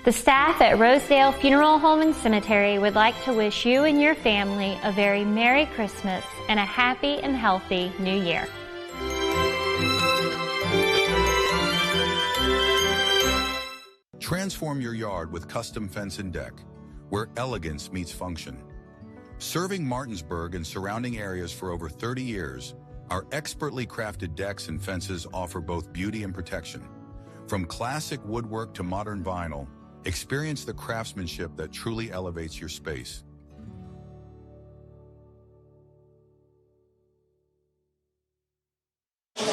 The staff at Rosedale Funeral Home and Cemetery would like to wish you and your family a very Merry Christmas and a happy and healthy New Year. Transform your yard with custom fence and deck, where elegance meets function. Serving Martinsburg and surrounding areas for over 30 years, our expertly crafted decks and fences offer both beauty and protection. From classic woodwork to modern vinyl, experience the craftsmanship that truly elevates your space.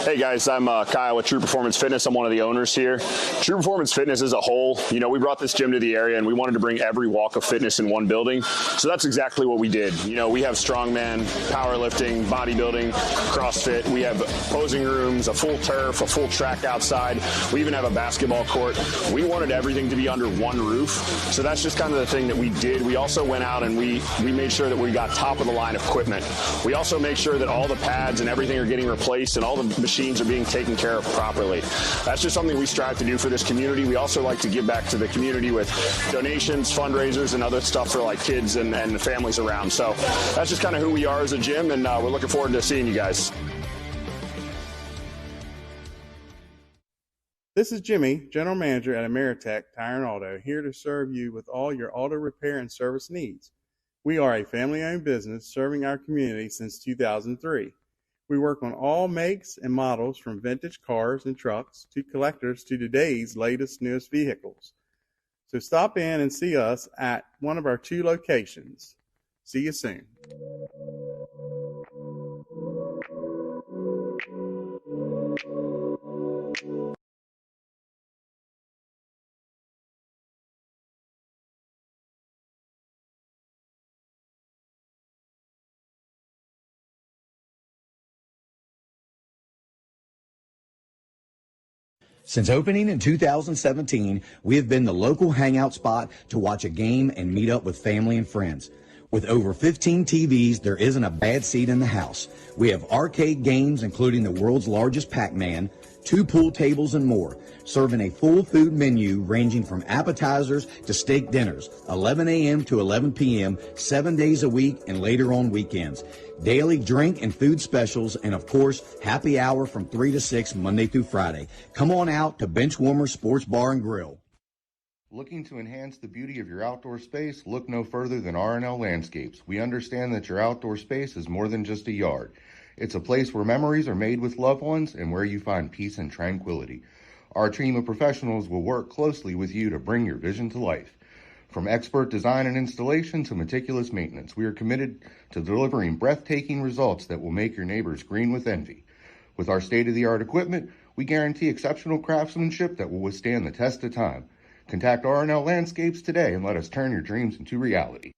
Hey guys, I'm Kyle with True Performance Fitness. I'm one of the owners here. True Performance Fitness as a whole, we brought this gym to the area and we wanted to bring every walk of fitness in one building. So that's exactly what we did. We have strongman, powerlifting, bodybuilding, CrossFit. We have posing rooms, a full turf, a full track outside. We even have a basketball court. We wanted everything to be under one roof. So that's just kind of the thing that we did. We also went out and we made sure that we got top of the line equipment. We also make sure that all the pads and everything are getting replaced and all the machines are being taken care of properly. That's just something we strive to do for this community. We also like to give back to the community with donations, fundraisers, and other stuff for like kids and the families around. So that's just kind of who we are as a gym, and we're looking forward to seeing you guys. This is Jimmy, General Manager at Ameritech Tire and Auto, here to serve you with all your auto repair and service needs. We are a family-owned business serving our community since 2003. We work on all makes and models from vintage cars and trucks to collectors to today's latest, newest vehicles. So stop in and see us at one of our 2 locations. See you soon. Since opening in 2017, we have been the local hangout spot to watch a game and meet up with family and friends. With over 15 TVs, there isn't a bad seat in the house. We have arcade games, including the world's largest Pac-Man, 2 pool tables, and more, serving a full food menu ranging from appetizers to steak dinners, 11 a.m. to 11 p.m., 7 days a week, and later on weekends. Daily drink and food specials, and of course, happy hour from 3 to 6, Monday through Friday. Come on out to Benchwarmer Sports Bar and Grill. Looking to enhance the beauty of your outdoor space? Look no further than R&L Landscapes. We understand that your outdoor space is more than just a yard. It's a place where memories are made with loved ones and where you find peace and tranquility. Our team of professionals will work closely with you to bring your vision to life. From expert design and installation to meticulous maintenance, we are committed to delivering breathtaking results that will make your neighbors green with envy. With our state-of-the-art equipment, we guarantee exceptional craftsmanship that will withstand the test of time. Contact R&L Landscapes today and let us turn your dreams into reality.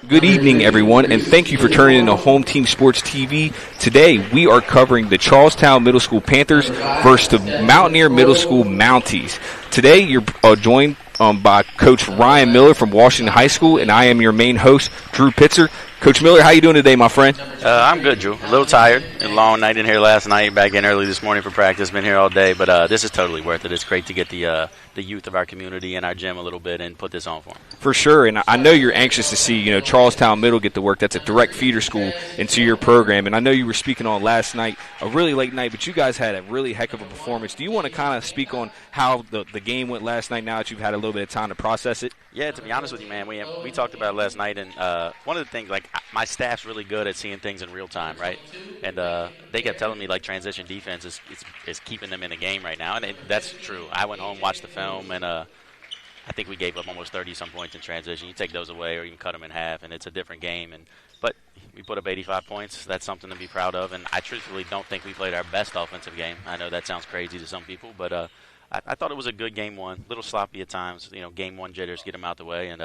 Good evening, everyone, and thank you for turning into Home Team Sports TV. Today, we are covering the Charlestown Middle School Panthers versus the Mountaineer Middle School Mounties. Today, you're joined by Coach Ryan Miller from Washington High School, and I am your main host, Drew Pitzer. Coach Miller, how you doing today, my friend? I'm good, Drew. A little tired. A long night in here last night, back in early this morning for practice. Been here all day, but this is totally worth it. It's great to get the youth of our community and our gym a little bit and put this on for them. For sure, and I know you're anxious to see, Charlestown Middle get to work. That's a direct feeder school into your program, and I know you were speaking on last night, a really late night, but you guys had a really heck of a performance. Do you want to kind of speak on how the game went last night now that you've had a little bit of time to process it? Yeah, to be honest with you, man, we talked about it last night, and one of the things, my staff's really good at seeing things in real time, right? And they kept telling me, transition defense is keeping them in the game right now, and that's true. I went home, watched the film, and I think we gave up almost 30-some points in transition. You take those away or even cut them in half, and it's a different game. But we put up 85 points. That's something to be proud of, and I truthfully don't think we played our best offensive game. I know that sounds crazy to some people, but I thought it was a good game one. A little sloppy at times. Game one jitters, get them out the way, and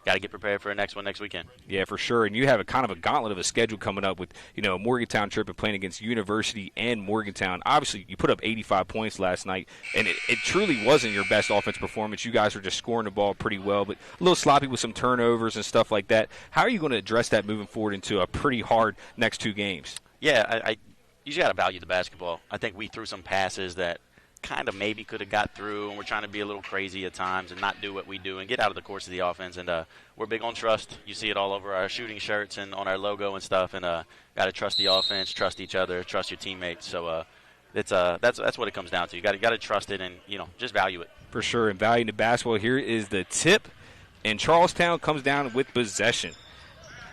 got to get prepared for the next one next weekend. Yeah, for sure. And you have a kind of a gauntlet of a schedule coming up with, a Morgantown trip and playing against University and Morgantown. Obviously, you put up 85 points last night, and it truly wasn't your best offense performance. You guys were just scoring the ball pretty well, but a little sloppy with some turnovers and stuff like that. How are you going to address that moving forward into a pretty hard next 2 games? Yeah, you just got to value the basketball. I think we threw some passes that kind of maybe could have got through, and we're trying to be a little crazy at times and not do what we do and get out of the course of the offense. And we're big on trust. You see it all over our shooting shirts and on our logo and stuff. And got to trust the offense, trust each other, trust your teammates. So that's what it comes down to. You got to trust it and just value it. For sure, and valuing the basketball. Here is the tip, and Charlestown comes down with possession.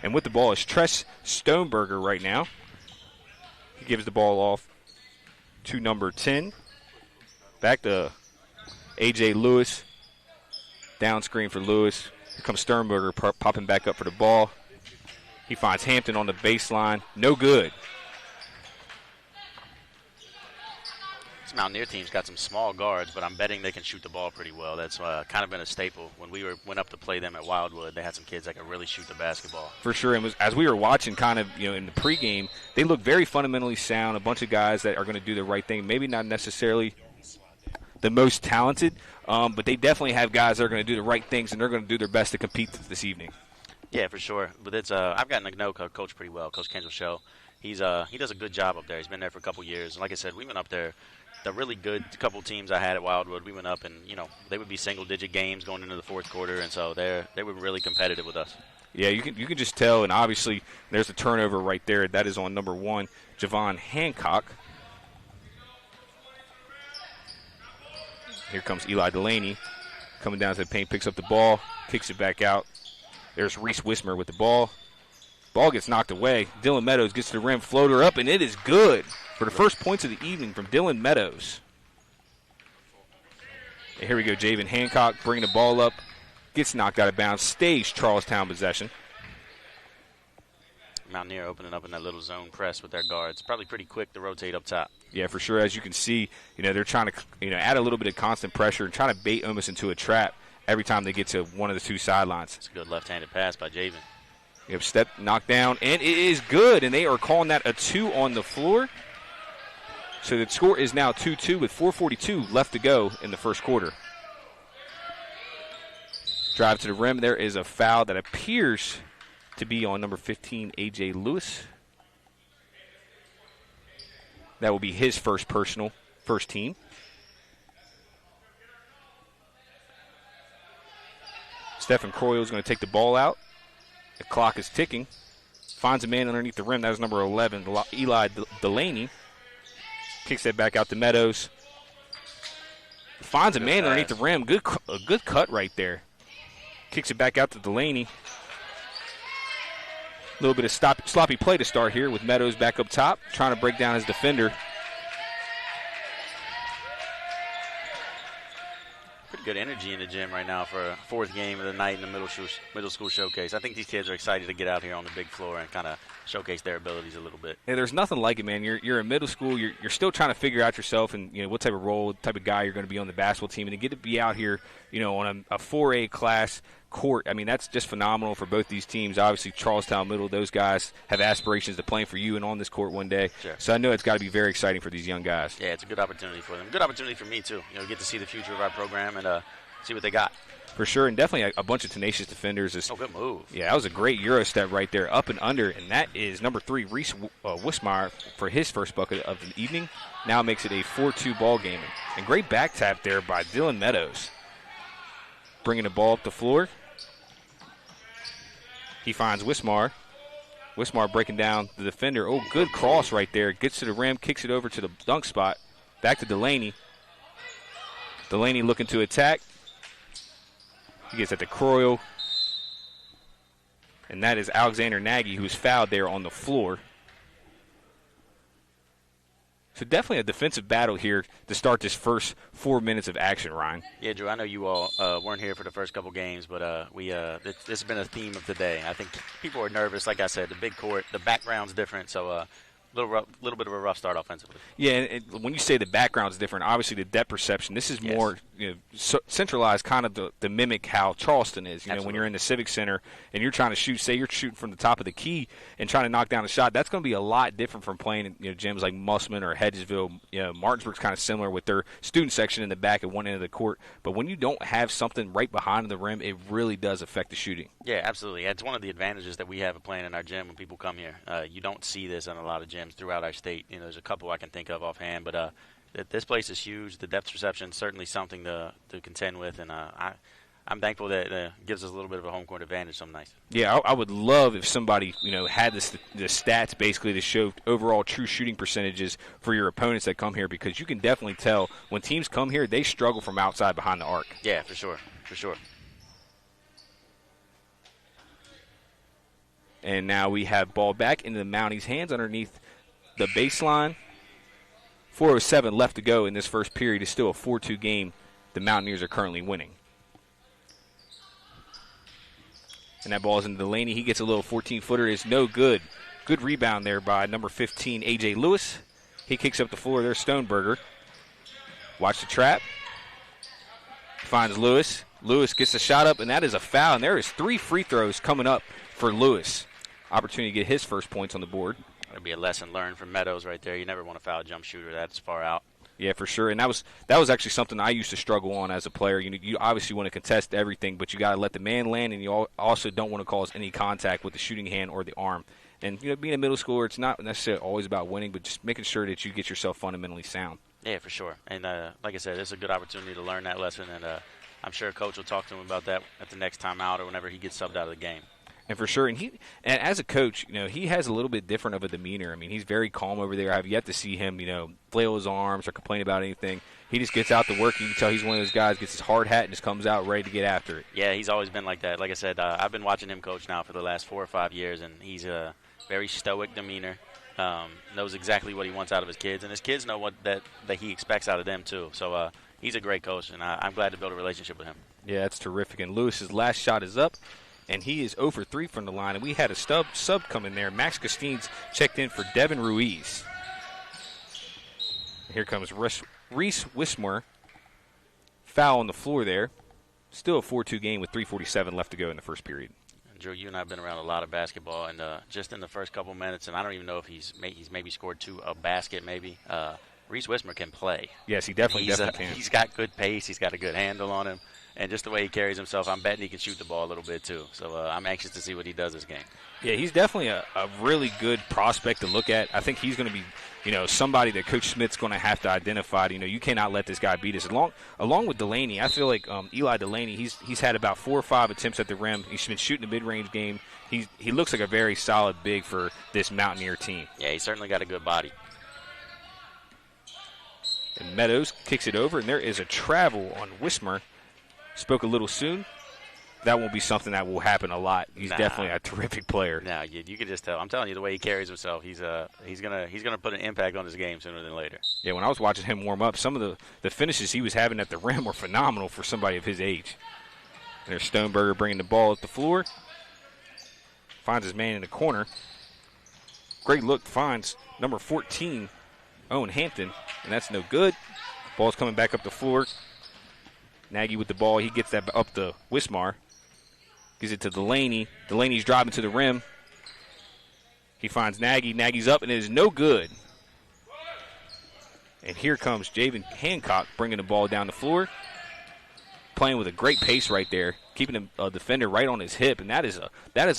And with the ball is Tress Stoneberger right now. He gives the ball off to number 10. Back to A.J. Lewis. Down screen for Lewis. Here comes Sternberger popping back up for the ball. He finds Hampton on the baseline. No good. This Mountaineer team's got some small guards, but I'm betting they can shoot the ball pretty well. That's kind of been a staple. When we went up to play them at Wildwood, they had some kids that could really shoot the basketball. For sure. And as we were watching kind of, in the pregame, they look very fundamentally sound, a bunch of guys that are going to do the right thing, maybe not necessarily the most talented, but they definitely have guys that are going to do the right things, and they're going to do their best to compete this evening. Yeah, for sure. But it's I've gotten to know Coach pretty well, Coach Kendall Show. He does a good job up there. He's been there for a couple years. And like I said, we went up there. The really good couple teams I had at Wildwood, we went up and, they would be single-digit games going into the fourth quarter, and so they were really competitive with us. Yeah, you can just tell, and obviously there's a turnover right there. That is on number 1, Javon Hancock. Here comes Eli Delaney coming down to the paint, picks up the ball, kicks it back out. There's Reese Wismer with the ball. Ball gets knocked away. Dylan Meadows gets to the rim, floater up, and it is good for the first points of the evening from Dylan Meadows. And here we go, Javen Hancock bringing the ball up, gets knocked out of bounds, stays Charlestown possession. Mountaineer opening up in that little zone press with their guards. Probably pretty quick to rotate up top. Yeah, for sure. As you can see, they're trying to add a little bit of constant pressure and trying to bait almost into a trap every time they get to one of the two sidelines. It's a good left-handed pass by Javen. Yep, step knocked down, and it is good, and they are calling that a 2 on the floor. So the score is now 2-2 with 4:42 left to go in the first quarter. Drive to the rim. There is a foul that appears to be on number 15, A.J. Lewis. That will be his first team. Stephen Croyle is going to take the ball out. The clock is ticking. Finds a man underneath the rim. That was number 11, Eli Delaney. Kicks that back out to Meadows. Finds a man underneath the rim. A good cut right there. Kicks it back out to Delaney. A little bit of sloppy play to start here with Meadows back up top, trying to break down his defender. Pretty good energy in the gym right now for a fourth game of the night in the middle school showcase. I think these kids are excited to get out here on the big floor and kind of showcase their abilities a little bit. Yeah, there's nothing like it, man. You're in middle school. You're still trying to figure out yourself and what type of role, what type of guy you're going to be on the basketball team, and to get to be out here, on a 4A class court. I mean, that's just phenomenal for both these teams. Obviously, Charlestown Middle, those guys have aspirations to playing for you and on this court one day. Sure. So I know it's got to be very exciting for these young guys. Yeah, it's a good opportunity for them. Good opportunity for me too. Get to see the future of our program and see what they got. For sure, and definitely a bunch of tenacious defenders. Good move. Yeah, that was a great Euro step right there, up and under, and that is number 3, Reese Wismeyer, for his first bucket of the evening. Now makes it a 4-2 ball game. And great back tap there by Dylan Meadows. Bringing the ball up the floor. He finds Wismar. Wismar breaking down the defender. Oh, good cross right there. Gets to the rim, kicks it over to the dunk spot. Back to Delaney. Delaney looking to attack. He gets at the Croyle. And that is Alexander Nagy, who's fouled there on the floor. So definitely a defensive battle here to start this first 4 minutes of action, Ryan. Yeah, Drew, I know you all weren't here for the first couple games, but this has been a theme of the day. I think people are nervous. Like I said, the big court, the background's different, so little bit of a rough start offensively. Yeah, and when you say the background's different, obviously the depth perception, this is more centralized, kind of to mimic how Charleston is. When you're in the Civic Center and you're trying to shoot, say you're shooting from the top of the key and trying to knock down a shot, that's going to be a lot different from playing in gyms like Mussman or Hedgesville. Martinsburg's kind of similar with their student section in the back at one end of the court. But when you don't have something right behind the rim, it really does affect the shooting. Yeah, absolutely. It's one of the advantages that we have of playing in our gym when people come here. You don't see this in a lot of gyms. gyms throughout our state. You know, there's a couple I can think of offhand, but this place is huge. The depth perception is certainly something to contend with, and I'm thankful that it gives us a little bit of a home court advantage some nights. Yeah, I would love if somebody, had the stats basically to show overall true shooting percentages for your opponents that come here, because you can definitely tell when teams come here, they struggle from outside behind the arc. Yeah, for sure. For sure. And now we have ball back into the Mounties' hands underneath the baseline. 4:07 left to go in this first period. It's still a 4-2 game. The Mountaineers are currently winning. And that ball is into Delaney. He gets a little 14-footer. It's no good. Good rebound there by number 15, A.J. Lewis. He kicks up the floor there, Stoneberger. Watch the trap. Finds Lewis. Lewis gets the shot up, and that is a foul. And there is 3 free throws coming up for Lewis. Opportunity to get his first points on the board. That'll be a lesson learned from Meadows right there. You never want to foul a jump shooter that's far out. Yeah, for sure. And that was actually something I used to struggle on as a player. You obviously want to contest everything, but you got to let the man land, and you also don't want to cause any contact with the shooting hand or the arm. And being a middle schooler, it's not necessarily always about winning, but just making sure that you get yourself fundamentally sound. Yeah, for sure. And like I said, it's a good opportunity to learn that lesson, and I'm sure Coach will talk to him about that at the next time out or whenever he gets subbed out of the game. And for sure, and as a coach, he has a little bit different of a demeanor. I mean, he's very calm over there. I've yet to see him, flail his arms or complain about anything. He just gets out to work. You can tell he's one of those guys, gets his hard hat and just comes out ready to get after it. Yeah, he's always been like that. Like I said, I've been watching him coach now for the last 4 or 5 years, and he's a very stoic demeanor. Knows exactly what he wants out of his kids, and his kids know what that he expects out of them too. So he's a great coach, and I'm glad to build a relationship with him. Yeah, that's terrific. And Lewis's last shot is up, and he is 0 for 3 from the line. And we had a sub come in there. Max Costines checked in for Devin Ruiz. Here comes Reese Wismer. Foul on the floor there. Still a 4-2 game with 3:47 left to go in the first period. Drew, you and I have been around a lot of basketball, and just in the first couple minutes, and I don't even know if he's maybe scored a basket maybe. Reese Wismer can play. Yes, he definitely can. He's got good pace. He's got a good handle on him. And just the way he carries himself, I'm betting he can shoot the ball a little bit too. So I'm anxious to see what he does this game. Yeah, he's definitely a really good prospect to look at. I think he's going to be, somebody that Coach Smith's going to have to identify. You cannot let this guy beat us. Along with Delaney, I feel like Eli Delaney, he's had about 4 or 5 attempts at the rim. He's been shooting the mid-range game. He looks like a very solid big for this Mountaineer team. Yeah, he's certainly got a good body. And Meadows kicks it over, and there is a travel on Wismer. Spoke a little soon. That won't be something that will happen a lot. He's definitely a terrific player. No, you can just tell. I'm telling you, the way he carries himself, he's gonna put an impact on his game sooner than later. Yeah, when I was watching him warm up, some of the finishes he was having at the rim were phenomenal for somebody of his age. And there's Stoneberger bringing the ball up the floor. Finds his man in the corner. Great look, finds number 14, Owen Hampton, and that's no good. Ball's coming back up the floor. Nagy with the ball. He gets that up to Wismar. Gives it to Delaney. Delaney's driving to the rim. He finds Nagy. Nagy's up, and it is no good. And here comes Javen Hancock bringing the ball down the floor. Playing with a great pace right there. Keeping a defender right on his hip. And that is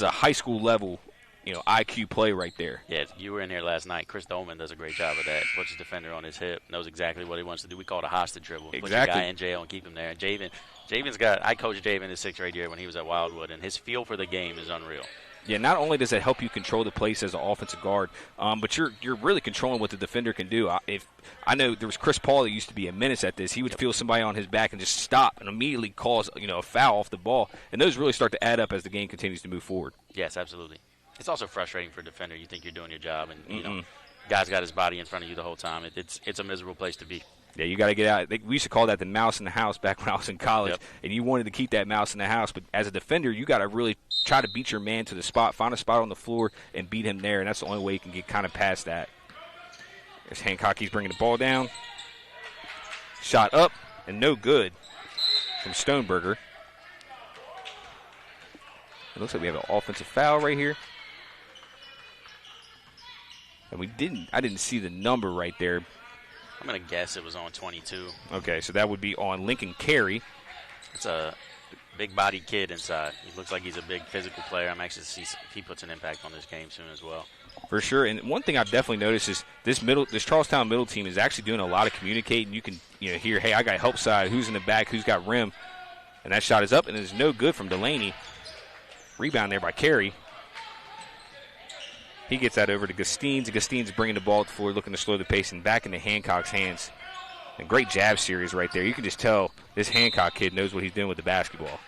a high school level IQ play right there. Yeah, you were in here last night. Chris Dolman does a great job of that. Puts his defender on his hip, knows exactly what he wants to do. We call it a hostage dribble. Exactly. Put your guy in jail and keep him there. And Javen's got – I coached Javen his 6th grade year when he was at Wildwood, and his feel for the game is unreal. Yeah, not only does it help you control the place as an offensive guard, but you're really controlling what the defender can do. If I know there was Chris Paul that used to be a menace at this. He would feel somebody on his back and just stop and immediately cause a foul off the ball, and those really start to add up as the game continues to move forward. Yes, absolutely. It's also frustrating for a defender. You think you're doing your job, and guy's got his body in front of you the whole time. It's a miserable place to be. Yeah, you got to get out. We used to call that the mouse in the house back when I was in college, and you wanted to keep that mouse in the house. But as a defender, you got to really try to beat your man to the spot, find a spot on the floor, and beat him there, and that's the only way you can get kind of past that. There's Hancock. He's bringing the ball down. Shot up, and no good from Stoneberger. It looks like we have an offensive foul right here. And I didn't see the number right there. I'm going to guess it was on 22. Okay, so that would be on Lincoln Carey. It's a big-bodied kid inside. He looks like he's a big physical player. I'm anxious to see if he puts an impact on this game soon as well. For sure, and one thing I've definitely noticed is this Charlestown middle team is actually doing a lot of communicating. You can hear, hey, I got help side, who's in the back, who's got rim, and that shot is up and it's no good from Delaney. Rebound there by Carey. He gets that over to Gustines. Gustines bringing the ball forward, looking to slow the pace, and back into Hancock's hands. And great jab series right there. You can just tell this Hancock kid knows what he's doing with the basketball.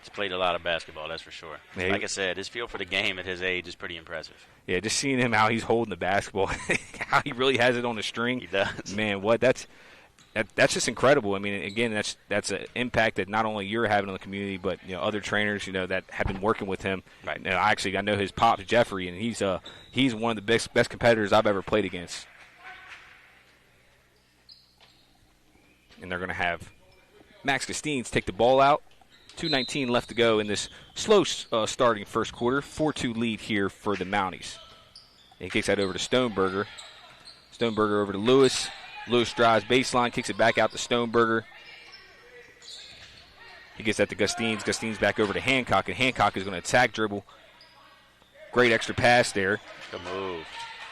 He's played a lot of basketball, that's for sure. Yeah, like I said, his feel for the game at his age is pretty impressive. Yeah, just seeing him, how he's holding the basketball, how he really has it on the string. He does. Man, that's just incredible. I mean, again, that's an impact that not only you're having on the community, but other trainers that have been working with him. Right. I know his pops, Jeffrey, and he's one of the best competitors I've ever played against. And they're going to have Max Gustines take the ball out. 2:19 left to go in this slow starting first quarter. 4-2 lead here for the Mounties. And he kicks that over to Stoneberger. Stoneberger over to Lewis. Lewis drives baseline, kicks it back out to Stoneberger. He gets that to Gustines. Gustines back over to Hancock, and Hancock is going to attack dribble. Great extra pass there. Good move.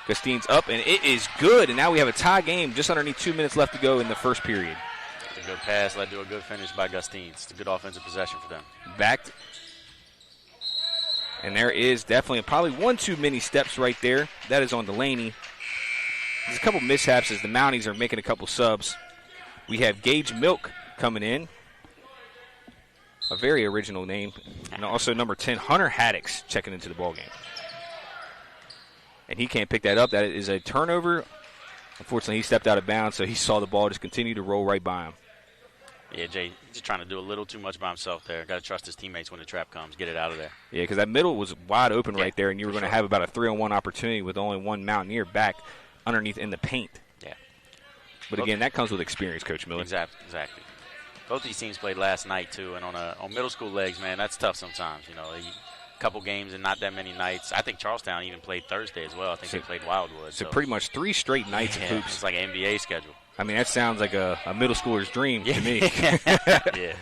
Gustines up, and it is good. And now we have a tie game just underneath 2 minutes left to go in the first period. A good pass led to a good finish by Gustines. It's a good offensive possession for them. Backed. And there is definitely probably 1 too many steps right there. That is on Delaney. There's a couple mishaps as the Mounties are making a couple subs. We have Gage Milk coming in. A very original name. And also number 10, Hunter Haddix, checking into the ballgame. And he can't pick that up. That is a turnover. Unfortunately, he stepped out of bounds, so he saw the ball just continue to roll right by him. Yeah, Jay, just trying to do a little too much by himself there. Got to trust his teammates when the trap comes. Get it out of there. Yeah, because that middle was wide open right there, and you were going to have about a 3-on-1 opportunity with only one Mountaineer back underneath in the paint. Yeah. But again, that comes with experience, Coach Miller. Exactly. Both these teams played last night, too, and on middle school legs, man, that's tough sometimes. A couple games and not that many nights. I think Charlestown even played Thursday as well. I think they played Wildwood. So pretty much 3 straight nights of hoops. It's like an NBA schedule. I mean, that sounds like a middle schooler's dream to me. Yeah.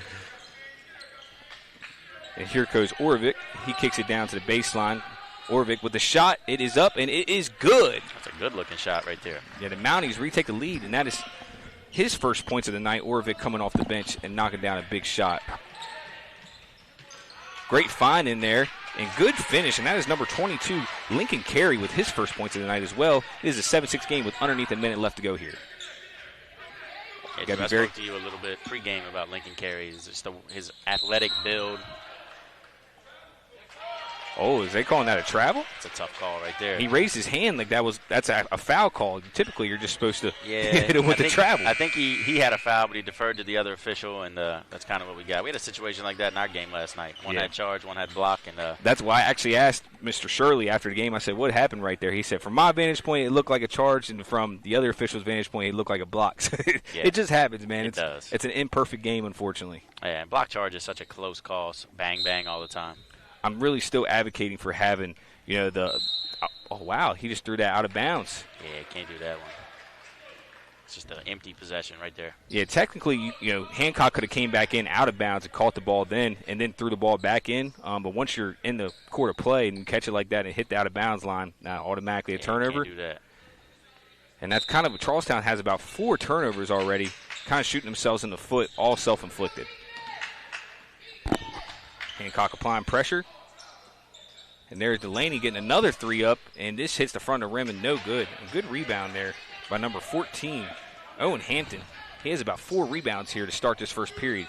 And here goes Orvik. He kicks it down to the baseline. Orvik with the shot. It is up, and it is good. That's a good-looking shot right there. Yeah, the Mounties retake the lead, and that is his first points of the night. Orvik coming off the bench and knocking down a big shot. Great find in there, and good finish, and that is number 22, Lincoln Carey, with his first points of the night as well. It is a 7-6 game with underneath a minute left to go here. I spoke to you a little bit pre-game about Lincoln Carey. It's just his athletic build. Oh, is they calling that a travel? It's a tough call right there. He raised his hand like that's a foul call. Typically, you're just supposed to hit him with the travel. I think he had a foul, but he deferred to the other official, and that's kind of what we got. We had a situation like that in our game last night. One had charge, one had block. And that's why I actually asked Mr. Shirley after the game. I said, what happened right there? He said, from my vantage point, it looked like a charge, and from the other official's vantage point, it looked like a block. It just happens, man. It does. It's an imperfect game, unfortunately. Yeah, and block charge is such a close call. Bang, bang all the time. I'm really still advocating for having, oh, wow, he just threw that out of bounds. Yeah, can't do that one. It's just an empty possession right there. Yeah, technically, Hancock could have came back in out of bounds and caught the ball then and then threw the ball back in. But once you're in the court of play and you catch it like that and hit the out of bounds line, now automatically a turnover. Can't do that. And that's kind of, Charlestown has about 4 turnovers already, kind of shooting themselves in the foot, all self-inflicted. Hancock applying pressure. And there's Delaney getting another 3 up, and this hits the front of the rim and no good. A good rebound there by number 14, Owen Hampton. He has about 4 rebounds here to start this first period.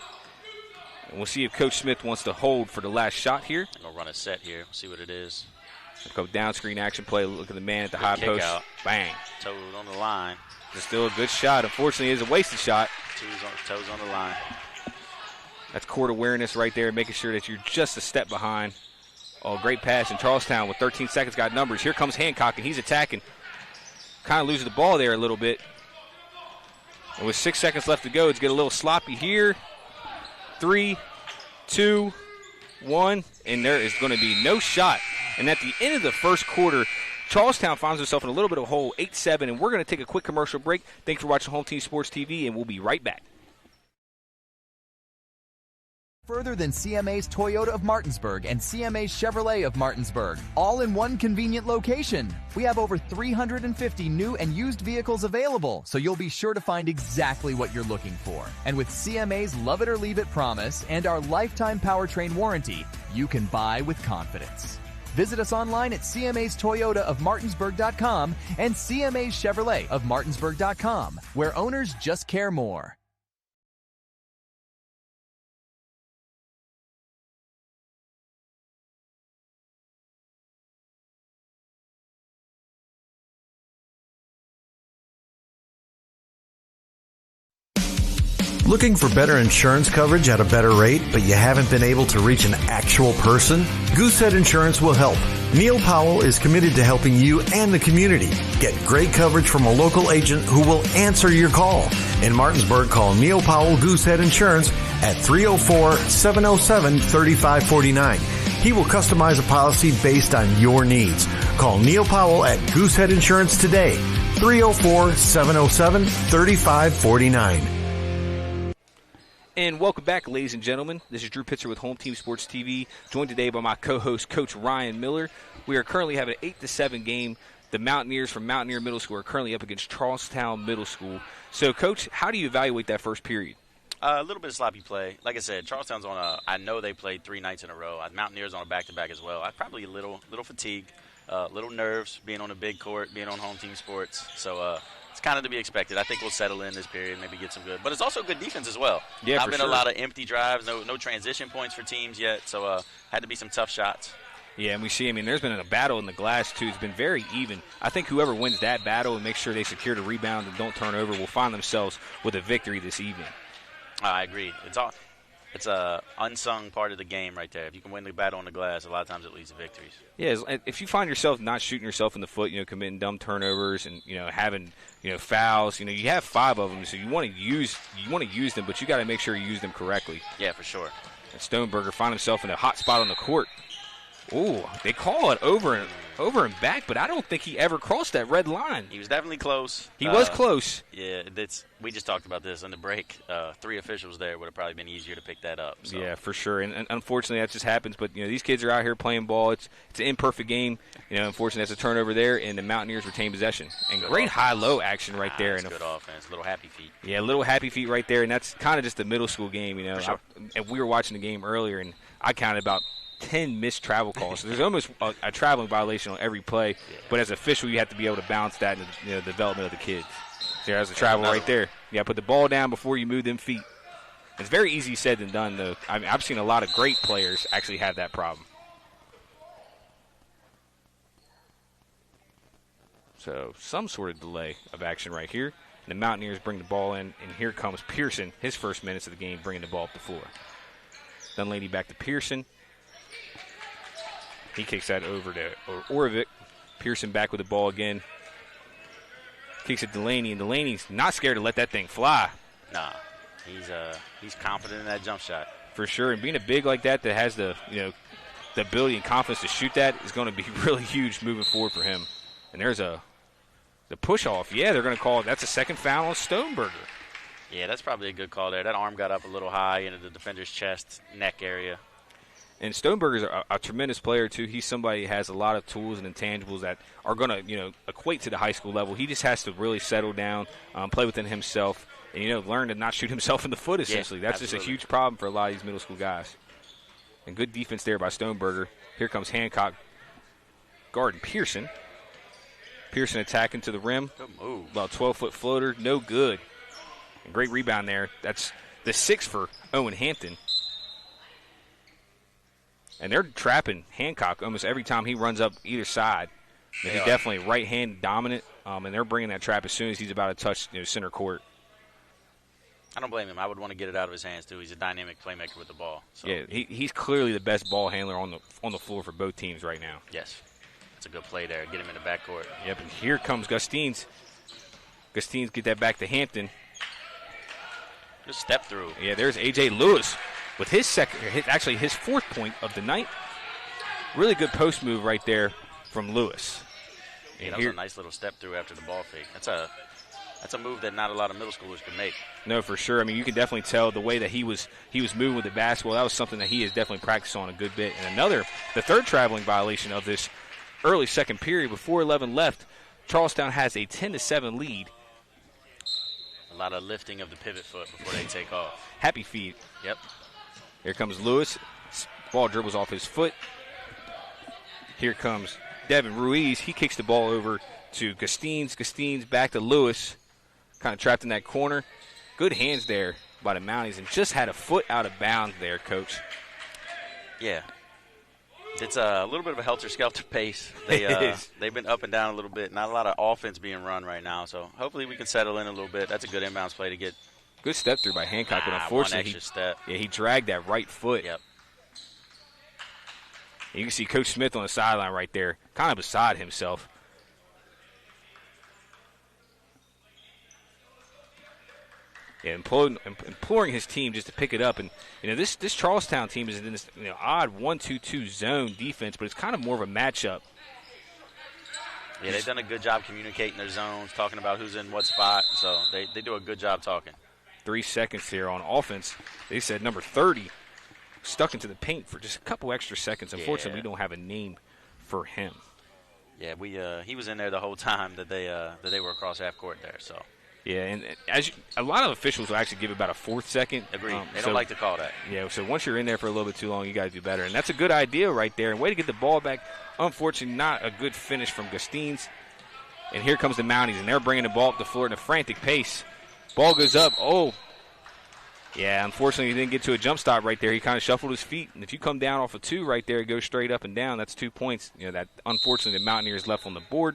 And we'll see if Coach Smith wants to hold for the last shot here. I'm going to run a set here, see what it is. Go down screen action play. Look at the man at the high post. Out. Bang. Toes on the line. It's still a good shot. Unfortunately, it's a wasted shot. Toes on the line. That's court awareness right there, making sure that you're just a step behind. Oh, great pass. And Charlestown with 13 seconds got numbers. Here comes Hancock, and he's attacking. Kind of loses the ball there a little bit. And with 6 seconds left to go, it's getting a little sloppy here. 3, 2, 1, and there is going to be no shot. And at the end of the first quarter, Charlestown finds itself in a little bit of a hole, 8-7, and we're going to take a quick commercial break. Thanks for watching Home Team Sports TV, and we'll be right back. Further than CMA's Toyota of Martinsburg and CMA's Chevrolet of Martinsburg, all in one convenient location. We have over 350 new and used vehicles available, so you'll be sure to find exactly what you're looking for. And with CMA's Love It or Leave It promise and our lifetime powertrain warranty, you can buy with confidence. Visit us online at CMA's Toyota of Martinsburg.com and CMA's Chevrolet of Martinsburg.com, where owners just care more. Looking for better insurance coverage at a better rate, but you haven't been able to reach an actual person? Goosehead Insurance will help. Neil Powell is committed to helping you and the community get great coverage from a local agent who will answer your call. In Martinsburg, call Neil Powell Goosehead Insurance at 304-707-3549. He will customize a policy based on your needs. Call Neil Powell at Goosehead Insurance today, 304-707-3549. And welcome back, ladies and gentlemen. This is Drew Pitzer with Home Team Sports TV, joined today by my co-host, Coach Ryan Miller. We are currently having an 8-7 game. The Mountaineers from Mountaineer Middle School are currently up against Charlestown Middle School. So, Coach, how do you evaluate that first period? A little bit of sloppy play. Like I said, Charlestown's on I know they played 3 nights in a row. Mountaineers on a back-to-back as well. Probably a little fatigue, little nerves, being on a big court, being on Home Team Sports. So, it's kind of to be expected. I think we'll settle in this period, maybe get some good. But it's also good defense as well. Yeah, Not been sure. a lot of empty drives, no transition points for teams yet. So, had to be some tough shots. Yeah, and we see, there's been a battle in the glass, too. It's been very even. I think whoever wins that battle and makes sure they secure the rebound and don't turn over will find themselves with a victory this evening. I agree. It's a unsung part of the game right there. If you can win the battle on the glass, a lot of times it leads to victories. Yeah, if you find yourself not shooting yourself in the foot, committing dumb turnovers and having fouls, you have 5 of them, so you want to use them, but you got to make sure you use them correctly. Yeah, for sure. And Stoneberger find himself in a hot spot on the court. Ooh, they call it over and back, but I don't think he ever crossed that red line. He was definitely close. He was close. Yeah, we just talked about this on the break. 3 officials there would have probably been easier to pick that up. So. Yeah, for sure. And unfortunately, that just happens. But these kids are out here playing ball. It's an imperfect game. Unfortunately, that's a turnover there, and the Mountaineers retain possession. And good great offense. high-low action right there. That's good offense. Little happy feet. Yeah, little happy feet right there, and that's kind of just a middle school game. For sure. And we were watching the game earlier, and I counted about 10 missed travel calls. So there's almost a traveling violation on every play. Yeah. But as an official, you have to be able to balance that in the development of the kids. So there's a travel right there. You got to put the ball down before you move them feet. It's very easy said than done, though. I've seen a lot of great players actually have that problem. So some sort of delay of action right here. And the Mountaineers bring the ball in, and here comes Pearson, his first minutes of the game, bringing the ball up the floor. Dunleavy back to Pearson. He kicks that over to Orvik. Pearson back with the ball again. Kicks it to Delaney, and Delaney's not scared to let that thing fly. Nah, he's confident in that jump shot. For sure, and being a big like that has the the ability and confidence to shoot that is going to be really huge moving forward for him. And there's the push off. Yeah, they're going to call it. That's a second foul on Stoneberger. Yeah, that's probably a good call there. That arm got up a little high into the defender's chest, neck area. And Stoneberger's a tremendous player, too. He's somebody who has a lot of tools and intangibles that are going to, equate to the high school level. He just has to really settle down, play within himself, and, learn to not shoot himself in the foot, essentially. Yeah, that's just a huge problem for a lot of these middle school guys. And good defense there by Stoneberger. Here comes Hancock guarding Pearson. Pearson attacking to the rim. Good move. About 12-foot floater. No good. And great rebound there. That's the 6 for Owen Hampton. And they're trapping Hancock almost every time he runs up either side. He's definitely right-hand dominant, and they're bringing that trap as soon as he's about to touch center court. I don't blame him. I would want to get it out of his hands, too. He's a dynamic playmaker with the ball. So. Yeah, he's clearly the best ball handler on the floor for both teams right now. Yes. It's a good play there. Get him in the backcourt. Yep, and here comes Gustines. Gustines get that back to Hampton. Just step through. Yeah, there's A.J. Lewis with his his 4th point of the night. Really good post move right there from Lewis. Yeah, that was a nice little step through after the ball fake. That's That's a move that not a lot of middle schoolers can make. No, for sure. I mean, you can definitely tell the way that he was moving with the basketball. That was something that he has definitely practiced on a good bit. And the third traveling violation of this early second period. With 4:11 left, Charlestown has a 10-7 lead. A lot of lifting of the pivot foot before they take off. Happy feet. Yep. Here comes Lewis. Ball dribbles off his foot. Here comes Devin Ruiz. He kicks the ball over to Gustines. Gustines back to Lewis. Kind of trapped in that corner. Good hands there by the Mounties, and just had a foot out of bounds there, Coach. Yeah. It's a little bit of a helter-skelter pace. They've been up and down a little bit. Not a lot of offense being run right now, so hopefully we can settle in a little bit. That's a good inbounds play to get. Good step through by Hancock, but unfortunately, he dragged that right foot. Yep. You can see Coach Smith on the sideline right there, kind of beside himself. Yeah, imploring his team just to pick it up. And, this Charlestown team is in this odd 1-2-2 zone defense, but it's kind of more of a matchup. Yeah, they've done a good job communicating their zones, talking about who's in what spot. So they do a good job talking. 3 seconds here on offense. They said number 30 stuck into the paint for just a couple extra seconds. Unfortunately, we don't have a name for him. Yeah, he was in there the whole time that they were across half court there. So. Yeah, and a lot of officials will actually give about a 4th second. Agreed. They don't like to call that. Yeah, so once you're in there for a little bit too long, you got to do better. And that's a good idea right there. And way to get the ball back. Unfortunately, not a good finish from Gustines. And here comes the Mounties, and they're bringing the ball up the floor at a frantic pace. Ball goes up. Oh. Yeah, unfortunately, he didn't get to a jump stop right there. He kind of shuffled his feet. And if you come down off of 2 right there, it goes straight up and down. That's 2 points. That unfortunately the Mountaineers left on the board.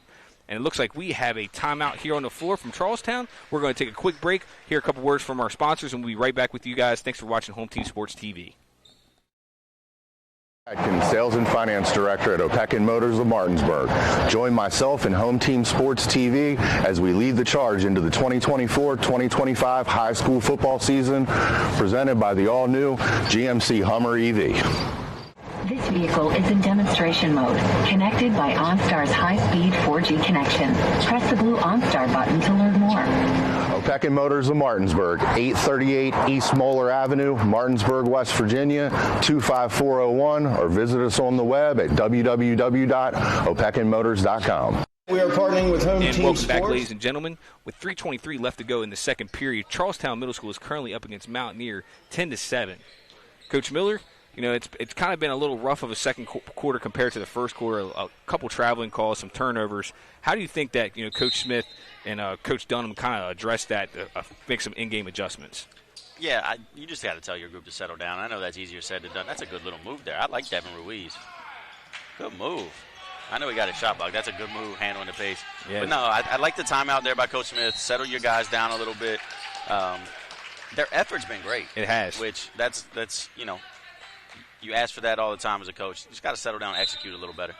And it looks like we have a timeout here on the floor from Charlestown. We're going to take a quick break, hear a couple words from our sponsors, and we'll be right back with you guys. Thanks for watching Home Team Sports TV. Atkins, Sales and Finance Director at Opequon Motors of Martinsburg. Join myself and Home Team Sports TV as we lead the charge into the 2024-2025 high school football season, presented by the all-new GMC Hummer EV. This vehicle is in demonstration mode, connected by OnStar's high-speed 4G connection. Press the blue OnStar button to learn more. Opequon Motors of Martinsburg, 838 East Moeller Avenue, Martinsburg, West Virginia, 25401, or visit us on the web at www.opequonmotors.com. We are partnering with Home Team Sports. Welcome back, ladies and gentlemen. With 3:23 left to go in the second period, Charlestown Middle School is currently up against Mountaineer 10-7. Coach Miller, it's kind of been a little rough of a second quarter compared to the first quarter. A couple traveling calls, some turnovers. How do you think that Coach Smith and Coach Dunham kind of addressed that, make some in-game adjustments? Yeah, you just got to tell your group to settle down. I know that's easier said than done. That's a good little move there. I like Devin Ruiz. Good move. I know he got a shot block. That's a good move, handling the pace. Yeah. But no, I like the timeout there by Coach Smith. Settle your guys down a little bit. Their effort's been great. It has. Which that's you ask for that all the time as a coach. You just got to settle down and execute a little better.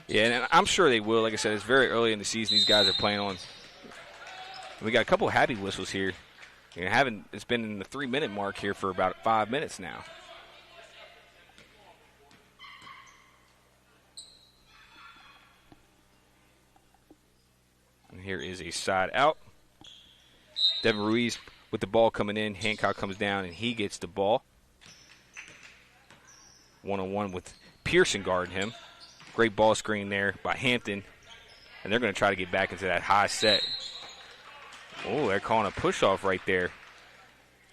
Yeah, and I'm sure they will. Like I said, it's very early in the season. These guys are playing on. We got a couple of happy whistles here. It's been in the 3-minute mark here for about 5 minutes now. And here is a side out. Devin Ruiz with the ball coming in. Hancock comes down, and he gets the ball. One-on-one with Pearson guarding him. Great ball screen there by Hampton. And they're going to try to get back into that high set. Oh, they're calling a push-off right there.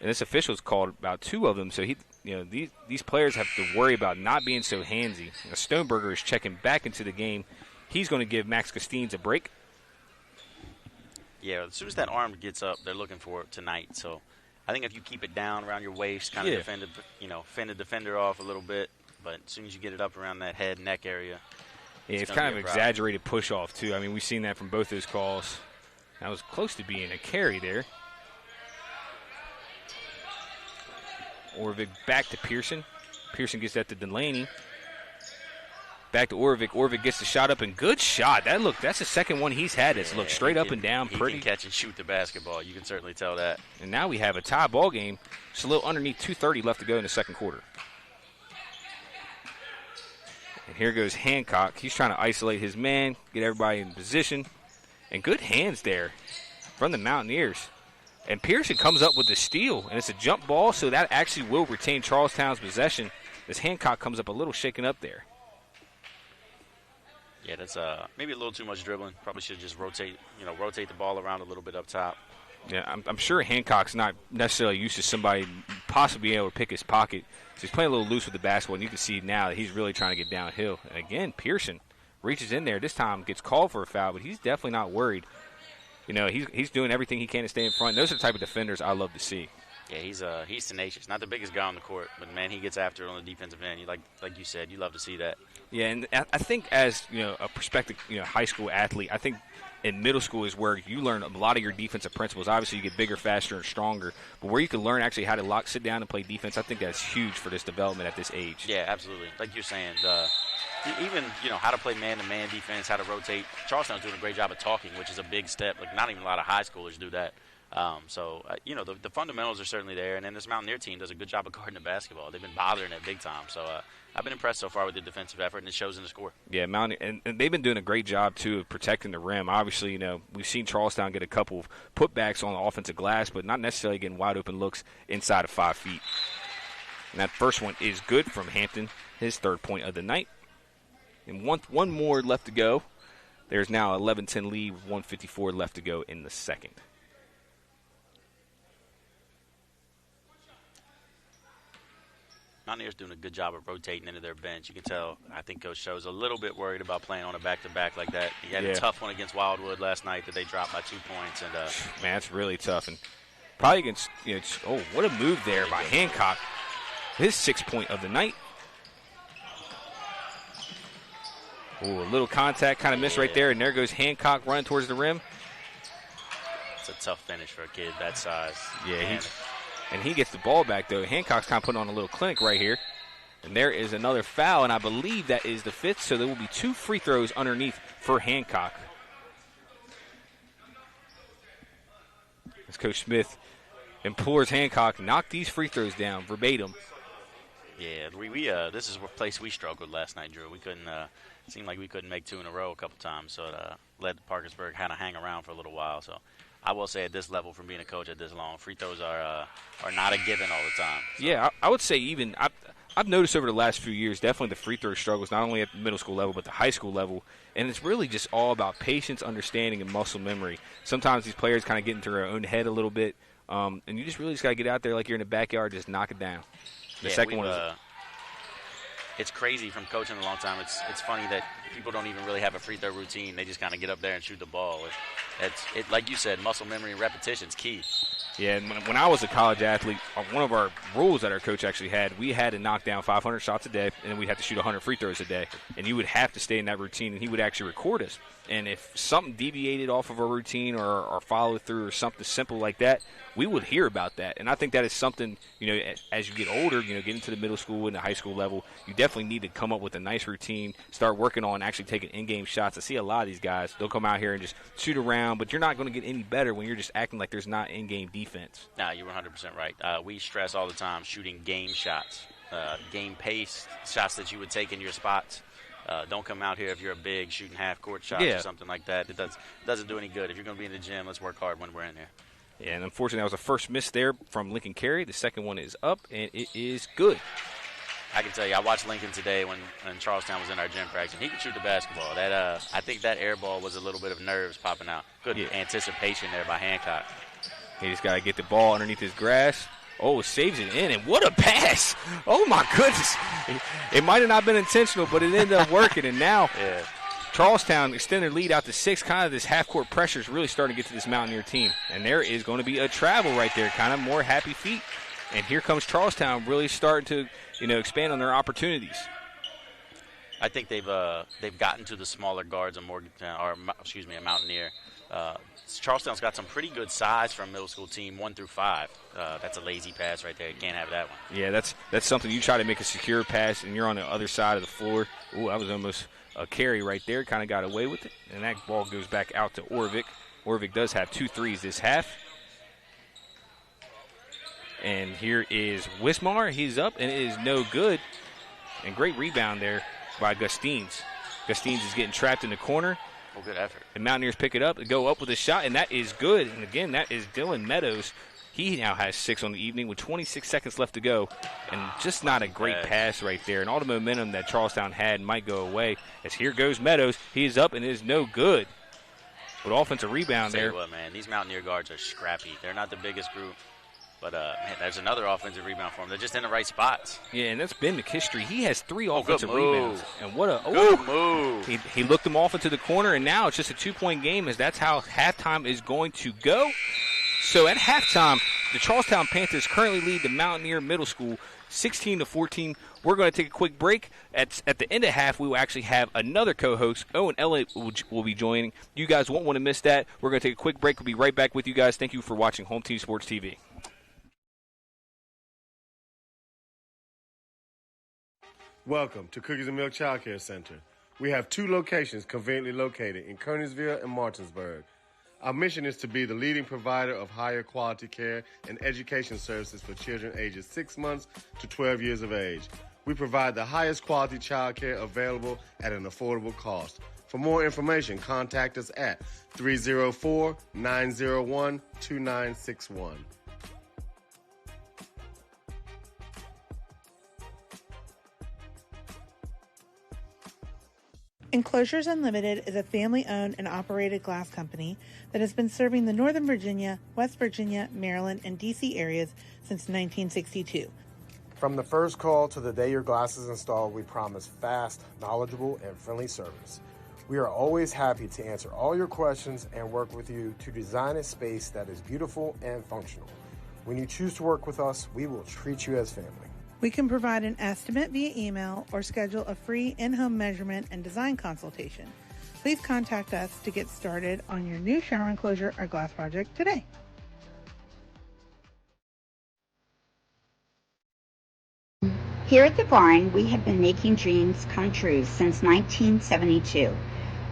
And this official's called about 2 of them. So, these players have to worry about not being so handsy. Stoneberger is checking back into the game. He's going to give Max Gustines a break. Yeah, as soon as that arm gets up, they're looking for it tonight. So, I think if you keep it down around your waist, kind of fend the defender off a little bit. But as soon as you get it up around that head, neck area. Yeah, it's kind of exaggerated push-off, too. I mean, we've seen that from both those calls. That was close to being a carry there. Orvig back to Pearson. Pearson gets that to Delaney. Back to Orvig. Orvig gets the shot up, and good shot. That's the second one he's had that's looked straight up and down pretty. He can catch and shoot the basketball. You can certainly tell that. And now we have a tie ball game. Just a little underneath 2:30 left to go in the second quarter. And here goes Hancock. He's trying to isolate his man, get everybody in position. And good hands there from the Mountaineers. And Pearson comes up with the steal, and it's a jump ball, so that actually will retain Charlestown's possession as Hancock comes up a little shaken up there. Yeah, that's maybe a little too much dribbling. Probably should just rotate the ball around a little bit up top. Yeah, I'm sure Hancock's not necessarily used to somebody possibly being able to pick his pocket. So he's playing a little loose with the basketball, and you can see now that he's really trying to get downhill. And again, Pearson reaches in there. This time gets called for a foul, but he's definitely not worried. He's doing everything he can to stay in front. Those are the type of defenders I love to see. Yeah, he's tenacious. Not the biggest guy on the court, but, man, he gets after it on the defensive end. Like you said, you love to see that. Yeah, and I think as, a prospective, high school athlete, I think in middle school is where you learn a lot of your defensive principles. Obviously, you get bigger, faster, and stronger. But where you can learn actually how to sit down and play defense, I think that's huge for this development at this age. Yeah, absolutely. Like you're saying, even, how to play man-to-man defense, how to rotate. Charlestown's doing a great job of talking, which is a big step. Like, not even a lot of high schoolers do that. The fundamentals are certainly there, and then this Mountaineer team does a good job of guarding the basketball. They've been bothering it big time. So I've been impressed so far with the defensive effort, and it shows in the score. Yeah, Mountaineer, and they've been doing a great job, too, of protecting the rim. Obviously, we've seen Charlestown get a couple of putbacks on the offensive glass, but not necessarily getting wide-open looks inside of 5 feet. And that first one is good from Hampton, his third point of the night. And one more left to go. There's now an 11-10 lead with 1:54 left to go in the second. Mountaineers doing a good job of rotating into their bench. You can tell, I think Coach Sho's a little bit worried about playing on a back-to-back like that. He had a tough one against Wildwood last night that they dropped by 2 points. And man, that's really tough. And probably against, what a move there by Hancock. His 6th point of the night. Oh, a little contact kind of missed right there, and there goes Hancock running towards the rim. It's a tough finish for a kid that size. Yeah, he gets the ball back, though. Hancock's kind of putting on a little clinic right here. And there is another foul, and I believe that is the 5th, so there will be 2 free throws underneath for Hancock. As Coach Smith implores Hancock, knock these free throws down verbatim. Yeah, this is a place we struggled last night, Drew. We couldn't. Seemed like we couldn't make 2 in a row a couple times, so it led Parkersburg kind of hang around for a little while. So I will say at this level, from being a coach at this long, free throws are not a given all the time. So. Yeah, I would say even I've noticed over the last few years definitely the free throw struggles, not only at the middle school level but the high school level, and it's really just all about patience, understanding, and muscle memory. Sometimes these players kind of get into their own head a little bit, and you just really got to get out there like you're in the backyard, just knock it down. The second one is. It's crazy from coaching a long time. It's funny that people don't even really have a free throw routine. They just kind of get up there and shoot the ball. It's like you said, muscle memory and repetition is key. Yeah, and when I was a college athlete, one of our rules that our coach actually had, we had to knock down 500 shots a day, and we'd have to shoot 100 free throws a day. And you would have to stay in that routine, and he would actually record us. And if something deviated off of our routine or follow through or something simple like that, we would hear about that. And I think that is something, as you get older, get into the middle school and the high school level, you definitely need to come up with a nice routine, start working on actually taking in-game shots. I see a lot of these guys, they'll come out here and just shoot around, but you're not going to get any better when you're just acting like there's not in-game defense. No, you're 100% right. We stress all the time shooting game shots, game pace shots that you would take in your spots. Don't come out here if you're a big shooting half-court shots or something like that. It doesn't do any good. If you're going to be in the gym, let's work hard when we're in there. Yeah, and unfortunately, that was the first miss there from Lincoln Carey. The second one is up, and it is good. I can tell you, I watched Lincoln today when Charlestown was in our gym practice, and he could shoot the basketball. I think that air ball was a little bit of nerves popping out. Good anticipation there by Hancock. He just got to get the ball underneath his grass. Oh, saves it in, and what a pass. Oh, my goodness. It might have not been intentional, but it ended up working, and now Charlestown extended lead out to 6. Kind of this half-court pressure is really starting to get to this Mountaineer team, and there is going to be a travel right there, kind of more happy feet. And here comes Charlestown really starting to, expand on their opportunities. I think they've gotten to the smaller guards of a Mountaineer. Charlestown's got some pretty good size for a middle school team, 1 through 5. That's a lazy pass right there. You can't have that one. Yeah, that's something you try to make a secure pass, and you're on the other side of the floor. Ooh, that was almost a carry right there. Kind of got away with it, and that ball goes back out to Orvik. Orvik does have 2 threes this half. And here is Wismar. He's up, and it is no good. And great rebound there by Gustines. Gustines is getting trapped in the corner. Oh, good effort. And Mountaineers pick it up and go up with a shot, and that is good. And, again, that is Dylan Meadows. He now has 6 on the evening with 26 seconds left to go. And just not a great pass right there. And all the momentum that Charlestown had might go away. As here goes Meadows. He is up and it is no good. But offensive rebound there. Tell you what, man, these Mountaineer guards are scrappy. They're not the biggest group. But, man, there's another offensive rebound for him. They're just in the right spots. Yeah, and that's been the history. He has 3 offensive rebounds. And what a good move. He looked them off into the corner, and now it's just a 2-point game as that's how halftime is going to go. So at halftime, the Charlestown Panthers currently lead the Mountaineer Middle School 16-14. We're going to take a quick break. At the end of half, we will actually have another co-host. Owen Elliott will be joining. You guys won't want to miss that. We're going to take a quick break. We'll be right back with you guys. Thank you for watching Home Team Sports TV. Welcome to Cookies and Milk Child Care Center. We have 2 locations conveniently located in Kearneysville and Martinsburg. Our mission is to be the leading provider of higher quality care and education services for children ages 6 months to 12 years of age. We provide the highest quality child care available at an affordable cost. For more information, contact us at 304-901-2961. Enclosures Unlimited is a family-owned and operated glass company that has been serving the Northern Virginia, West Virginia, Maryland, and D.C. areas since 1962. From the first call to the day your glass is installed, we promise fast, knowledgeable, and friendly service. We are always happy to answer all your questions and work with you to design a space that is beautiful and functional. When you choose to work with us, we will treat you as family. We can provide an estimate via email or schedule a free in-home measurement and design consultation. Please contact us to get started on your new shower enclosure or glass project today. Here at the barn, we have been making dreams come true since 1972,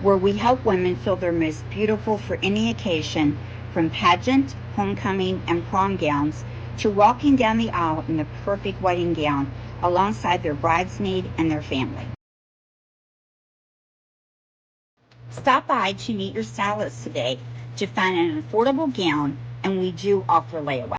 where we help women feel their most beautiful for any occasion, from pageant, homecoming, and prom gowns to walking down the aisle in the perfect wedding gown alongside their bridesmaid and their family. Stop by to meet your stylist today to find an affordable gown, and we do offer layaway.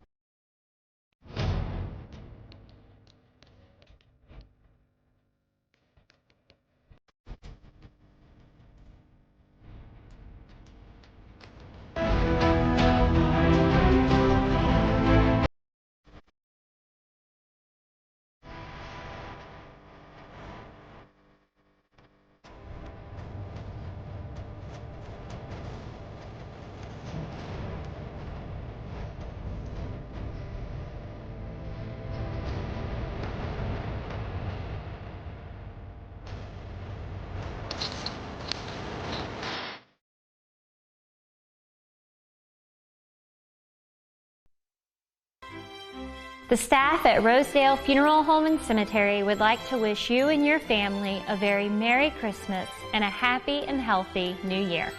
The staff at Rosedale Funeral Home and Cemetery would like to wish you and your family a very Merry Christmas and a happy and healthy New Year.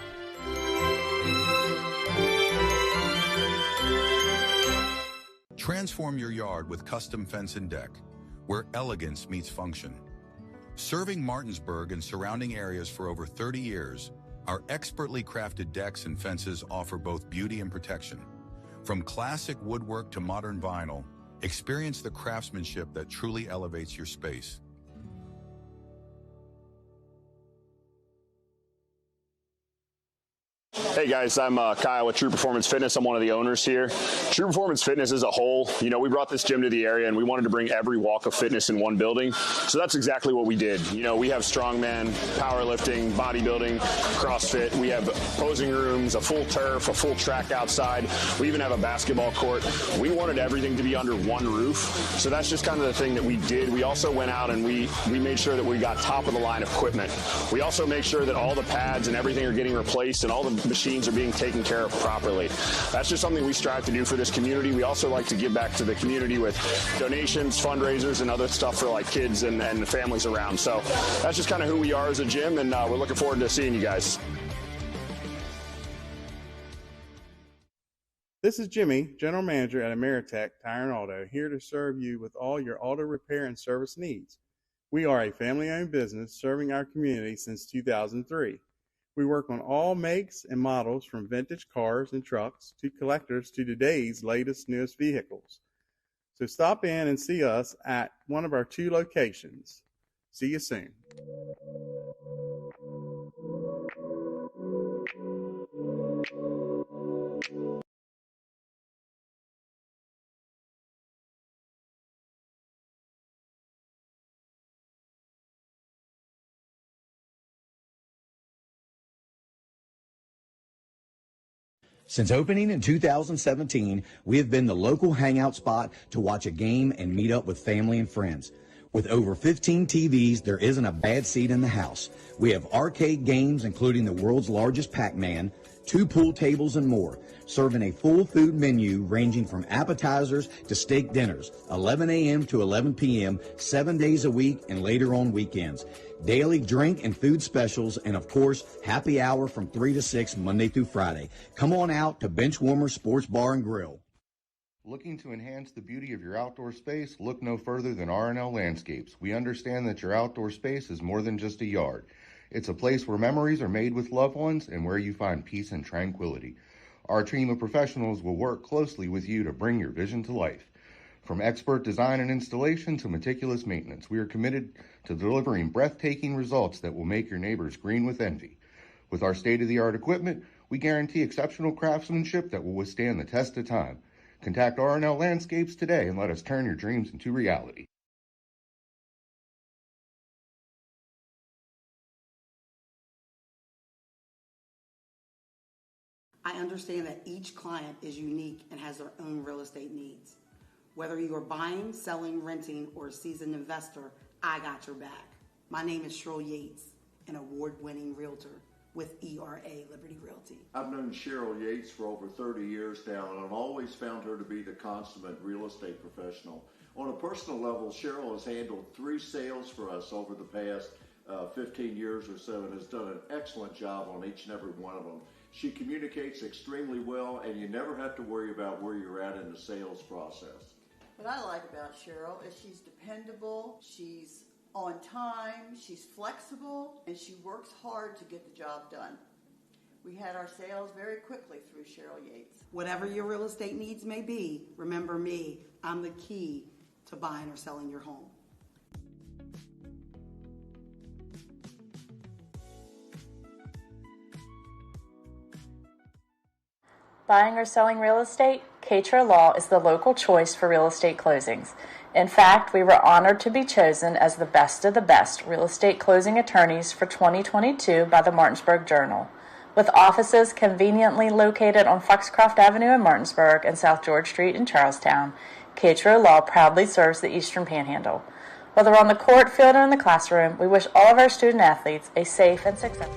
Transform your yard with custom fence and deck, where elegance meets function. Serving Martinsburg and surrounding areas for over 30 years, our expertly crafted decks and fences offer both beauty and protection. From classic woodwork to modern vinyl, experience the craftsmanship that truly elevates your space. Hey guys, I'm Kyle with True Performance Fitness. I'm one of the owners here. True Performance Fitness as a whole, we brought this gym to the area and we wanted to bring every walk of fitness in one building. So that's exactly what we did. We have strongman, powerlifting, bodybuilding, CrossFit. We have posing rooms, a full turf, a full track outside. We even have a basketball court. We wanted everything to be under one roof. So that's just kind of the thing that we did. We also went out and we made sure that we got top of the line equipment. We also make sure that all the pads and everything are getting replaced and all the machines are being taken care of properly. That's just something we strive to do for this community. We also like to give back to the community with donations, fundraisers, and other stuff for like kids and the families around. So that's just kind of who we are as a gym, and we're looking forward to seeing you guys. This is Jimmy, General Manager at Ameritech Tire and Auto, here to serve you with all your auto repair and service needs. We are a family-owned business serving our community since 2003. We work on all makes and models from vintage cars and trucks to collectors to today's latest, newest vehicles. So stop in and see us at one of our 2 locations. See you soon. Since opening in 2017, we have been the local hangout spot to watch a game and meet up with family and friends. With over 15 TVs, there isn't a bad seat in the house. We have arcade games, including the world's largest Pac-Man, 2 pool tables, and more, serving a full food menu ranging from appetizers to steak dinners, 11 a.m. to 11 p.m., 7 days a week and later on weekends. Daily drink and food specials, and of course, happy hour from 3 to 6 Monday through Friday. Come on out to Benchwarmer Sports Bar and Grill. Looking to enhance the beauty of your outdoor space? Look no further than R&L Landscapes. We understand that your outdoor space is more than just a yard. It's a place where memories are made with loved ones and where you find peace and tranquility. Our team of professionals will work closely with you to bring your vision to life. From expert design and installation to meticulous maintenance, we are committed to delivering breathtaking results that will make your neighbors green with envy. With our state-of-the-art equipment, we guarantee exceptional craftsmanship that will withstand the test of time. Contact R&L Landscapes today and let us turn your dreams into reality. I understand that each client is unique and has their own real estate needs. Whether you are buying, selling, renting, or a seasoned investor, I got your back. My name is Cheryl Yates, an award-winning realtor with ERA Liberty Realty. I've known Cheryl Yates for over 30 years now, and I've always found her to be the consummate real estate professional. On a personal level, Cheryl has handled 3 sales for us over the past 15 years or so and has done an excellent job on each and every one of them. She communicates extremely well, and you never have to worry about where you're at in the sales process. What I like about Cheryl is she's dependable, she's on time, she's flexible, and she works hard to get the job done. We had our sales very quickly through Cheryl Yates. Whatever your real estate needs may be, remember me. I'm the key to buying or selling your home. Buying or selling real estate? Katra Law is the local choice for real estate closings. In fact, we were honored to be chosen as the best of the best real estate closing attorneys for 2022 by the Martinsburg Journal. With offices conveniently located on Foxcroft Avenue in Martinsburg and South George Street in Charlestown, Katra Law proudly serves the Eastern Panhandle. Whether on the court, field, or in the classroom, we wish all of our student athletes a safe and successful.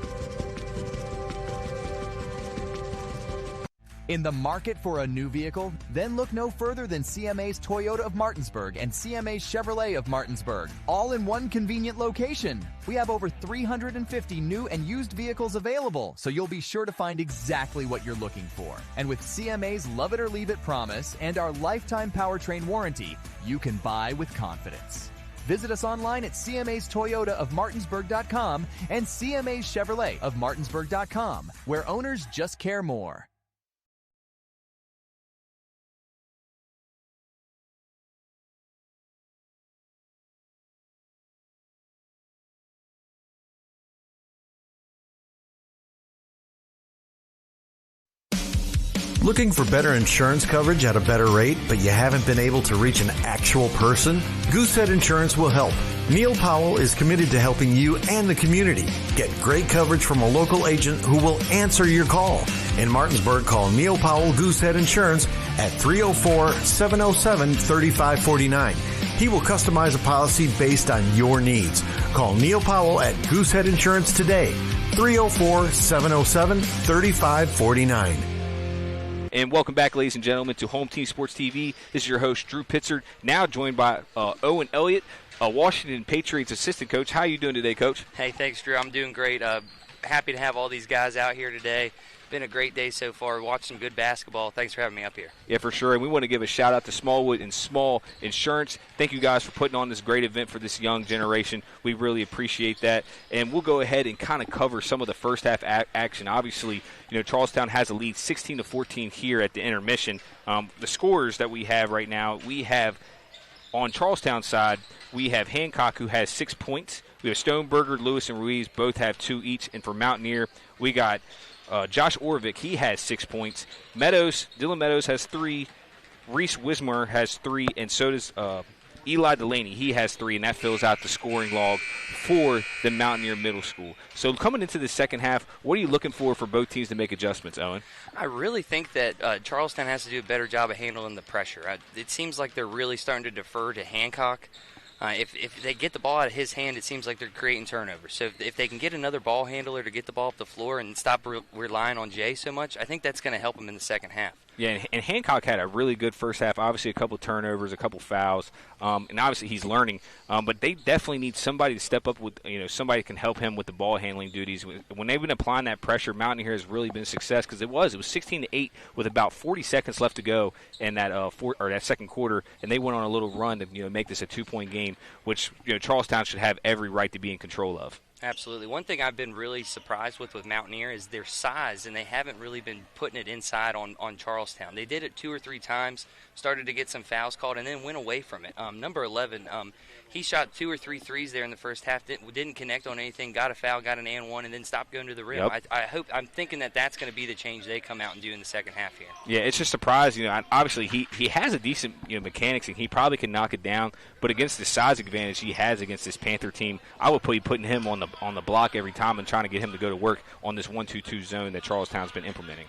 In the market for a new vehicle? Then look no further than CMA's Toyota of Martinsburg and CMA's Chevrolet of Martinsburg, all in one convenient location. We have over 350 new and used vehicles available, so you'll be sure to find exactly what you're looking for. And with CMA's Love It or Leave It promise and our lifetime powertrain warranty, you can buy with confidence. Visit us online at CMA's Toyota of Martinsburg.com and CMA's Chevrolet of Martinsburg.com, where owners just care more. Looking for better insurance coverage at a better rate, but you haven't been able to reach an actual person? Goosehead Insurance will help. Neil Powell is committed to helping you and the community get great coverage from a local agent who will answer your call. In Martinsburg, call Neil Powell Goosehead Insurance at 304-707-3549. He will customize a policy based on your needs. Call Neil Powell at Goosehead Insurance today, 304-707-3549. And welcome back, ladies and gentlemen, to Home Team Sports TV. This is your host, Drew Pitzard, now joined by Owen Elliott, a Washington Patriots assistant coach. How are you doing today, Coach? Hey, thanks, Drew. I'm doing great. Happy to have all these guys out here today. been a great day so far. Watched some good basketball. Thanks for having me up here. Yeah, for sure. And we want to give a shout-out to Smallwood and Small Insurance. Thank you guys for putting on this great event for this young generation. We really appreciate that. And we'll go ahead and kind of cover some of the first half action. Obviously, Charlestown has a lead 16-14 here at the intermission. The scores that we have right now, we have on Charlestown side, we have Hancock, who has 6 points. We have Stoneberger, Lewis, and Ruiz both have 2 each. And for Mountaineer, we got Josh Orvik, he has 6 points. Dylan Meadows has 3. Reese Wismer has 3, and so does Eli Delaney. He has 3, and that fills out the scoring log for the Mountaineer Middle School. So coming into the second half, what are you looking for both teams to make adjustments, Owen? I really think that Charlestown has to do a better job of handling the pressure. It seems like they're really starting to defer to Hancock. If they get the ball out of his hand, it seems like they're creating turnovers. So if they can get another ball handler to get the ball up the floor and stop relying on Jay so much, I think that's going to help them in the second half. Yeah, and Hancock had a really good first half. Obviously, a couple of turnovers, a couple of fouls, and obviously he's learning. But they definitely need somebody to step up with, somebody can help him with the ball handling duties. When they've been applying that pressure, Mountaineer has really been a success because it was 16-8 with about 40 seconds left to go in that that second quarter, and they went on a little run to make this a 2-point game, which Charlestown should have every right to be in control of. Absolutely. One thing I've been really surprised with Mountaineer is their size, and they haven't really been putting it inside on Charlestown. They did it 2 or 3 times, started to get some fouls called, and then went away from it. Number 11, he shot 2 or 3 threes there in the first half, didn't connect on anything, got a foul, got an and one, and then stopped going to the rim. Yep. I'm thinking that's going to be the change they come out and do in the second half here. Yeah, it's just a surprise. Obviously he has a decent mechanics, and he probably can knock it down. But against the size advantage he has against this Panther team, I would be putting him on the block every time and trying to get him to go to work on this 1-2-2 zone that Charlestown's been implementing.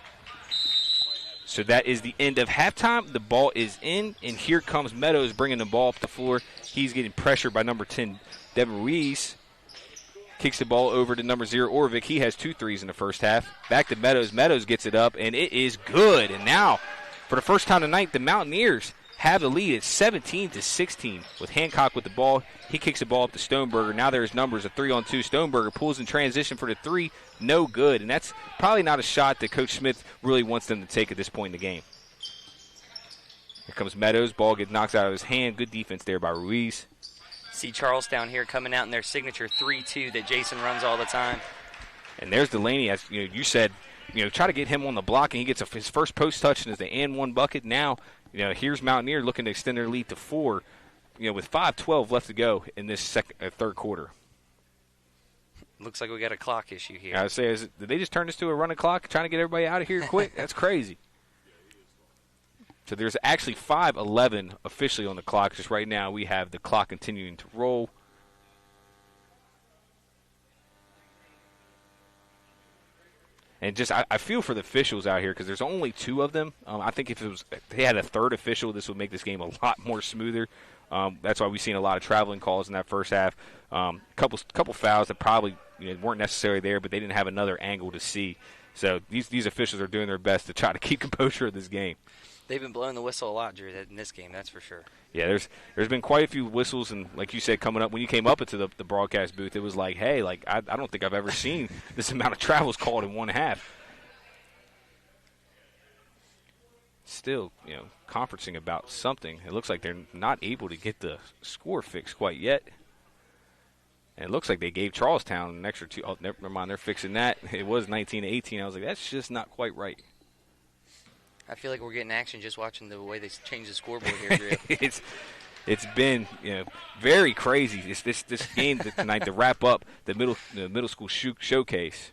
So that is the end of halftime. The ball is in, and here comes Meadows bringing the ball up the floor. He's getting pressured by number 10, Devin Ruiz. Kicks the ball over to number 0, Orvik. He has 2 threes in the first half. Back to Meadows. Meadows gets it up, and it is good. And now, for the first time tonight, the Mountaineers have the lead at 17-16 with Hancock with the ball. He kicks the ball up to Stoneberger. Now there's numbers, a 3-on-2. Stoneberger pulls in transition for the 3. No good. And that's probably not a shot that Coach Smith really wants them to take at this point in the game. Here comes Meadows. Ball gets knocked out of his hand. Good defense there by Ruiz. See Charlestown here coming out in their signature 3-2 that Jason runs all the time. And there's Delaney, as you said, try to get him on the block, and he gets his first post touch and is the and one bucket. Now, here's Mountaineer looking to extend their lead to 4, with 5:12 left to go in this third quarter. Looks like we got a clock issue here. I would say, did they just turn this to a running clock, trying to get everybody out of here quick? That's crazy. So there's actually 5:11 officially on the clock. Just right now we have the clock continuing to roll. And just I feel for the officials out here because there's only 2 of them. I think if they had a third official, this would make this game a lot more smoother. That's why we've seen a lot of traveling calls in that first half. Couple fouls that probably weren't necessary there, but they didn't have another angle to see. So these officials are doing their best to try to keep composure of this game. They've been blowing the whistle a lot, Drew, in this game, that's for sure. Yeah, there's been quite a few whistles, and like you said, coming up when you came up into the broadcast booth, it was like, hey, I don't think I've ever seen this amount of travels called in one half. Still, conferencing about something. It looks like they're not able to get the score fixed quite yet. And it looks like they gave Charlestown an extra 2. Oh, never mind, they're fixing that. It was 19-18. I was like, that's just not quite right. I feel like we're getting action just watching the way they change the scoreboard here, Drew. It's been very crazy. This game tonight to wrap up the middle school showcase.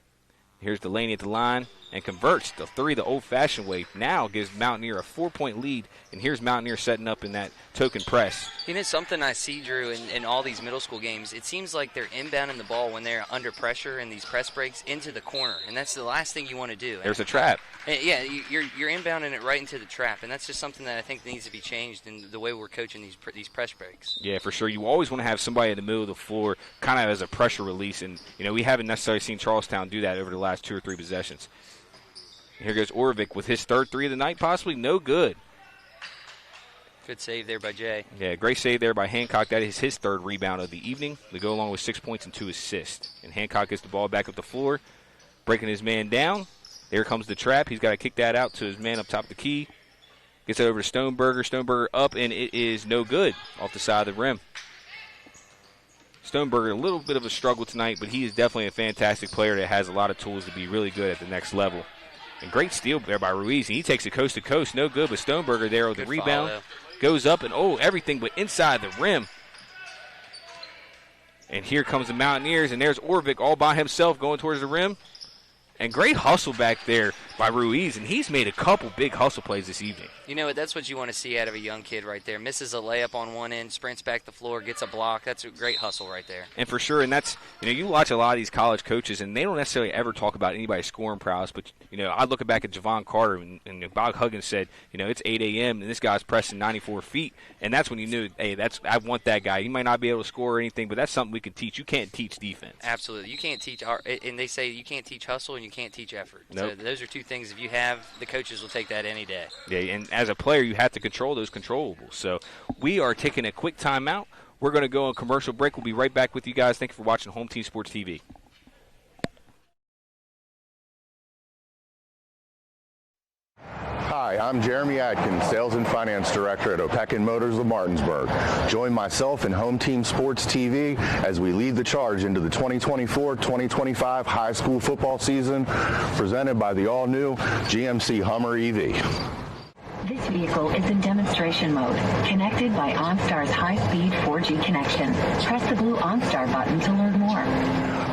Here's Delaney at the line and converts the 3 the old-fashioned way. Now gives Mountaineer a 4-point lead, and here's Mountaineer setting up in that token press. Something I see, Drew, in all these middle school games, it seems like they're inbounding the ball when they're under pressure in these press breaks into the corner, and that's the last thing you want to do. There's a trap. Yeah, you're inbounding it right into the trap, and that's just something that I think needs to be changed in the way we're coaching these press breaks. Yeah, for sure. You always want to have somebody in the middle of the floor kind of as a pressure release, and we haven't necessarily seen Charlestown do that over the last 2 or 3 possessions. Here goes Orvik with his third 3 of the night, possibly no good. Good save there by Jay. Yeah, great save there by Hancock. That is his 3rd rebound of the evening. They go along with 6 points and 2 assists. And Hancock gets the ball back up the floor, breaking his man down. There comes the trap. He's got to kick that out to his man up top of the key. Gets it over to Stoneberger. Stoneberger up, and it is no good off the side of the rim. Stoneberger, a little bit of a struggle tonight, but he is definitely a fantastic player that has a lot of tools to be really good at the next level. And great steal there by Ruiz, and he takes it coast to coast. No good, but Stoneberger there with the rebound. Goes up, and everything but inside the rim. And here comes the Mountaineers, and there's Orvik all by himself going towards the rim. And great hustle back there by Ruiz, and he's made a couple big hustle plays this evening. You know what? That's what you want to see out of a young kid right there. Misses a layup on one end, sprints back the floor, gets a block. That's a great hustle right there. And for sure, and that's, you watch a lot of these college coaches, and they don't necessarily ever talk about anybody's scoring prowess. But, I look back at Javon Carter, and Bob Huggins said, it's 8 a.m., and this guy's pressing 94 feet. And that's when you knew, hey, I want that guy. He might not be able to score or anything, but that's something we can teach. You can't teach defense. Absolutely. You can't teach, and they say you can't teach hustle and you can't teach effort. Nope. So those are two things, if you have, the coaches will take that any day. Yeah, and as a player, you have to control those controllables. So we are taking a quick timeout. We're going to go on commercial break. We'll be right back with you guys. Thank you for watching Home Team Sports TV. Hi, I'm Jeremy Adkins, Sales and Finance Director at Opequon Motors of Martinsburg. Join myself and Home Team Sports TV as we lead the charge into the 2024-2025 high school football season, presented by the all-new GMC Hummer EV. This vehicle is in demonstration mode, connected by OnStar's high-speed 4G connection. Press the blue OnStar button to learn more.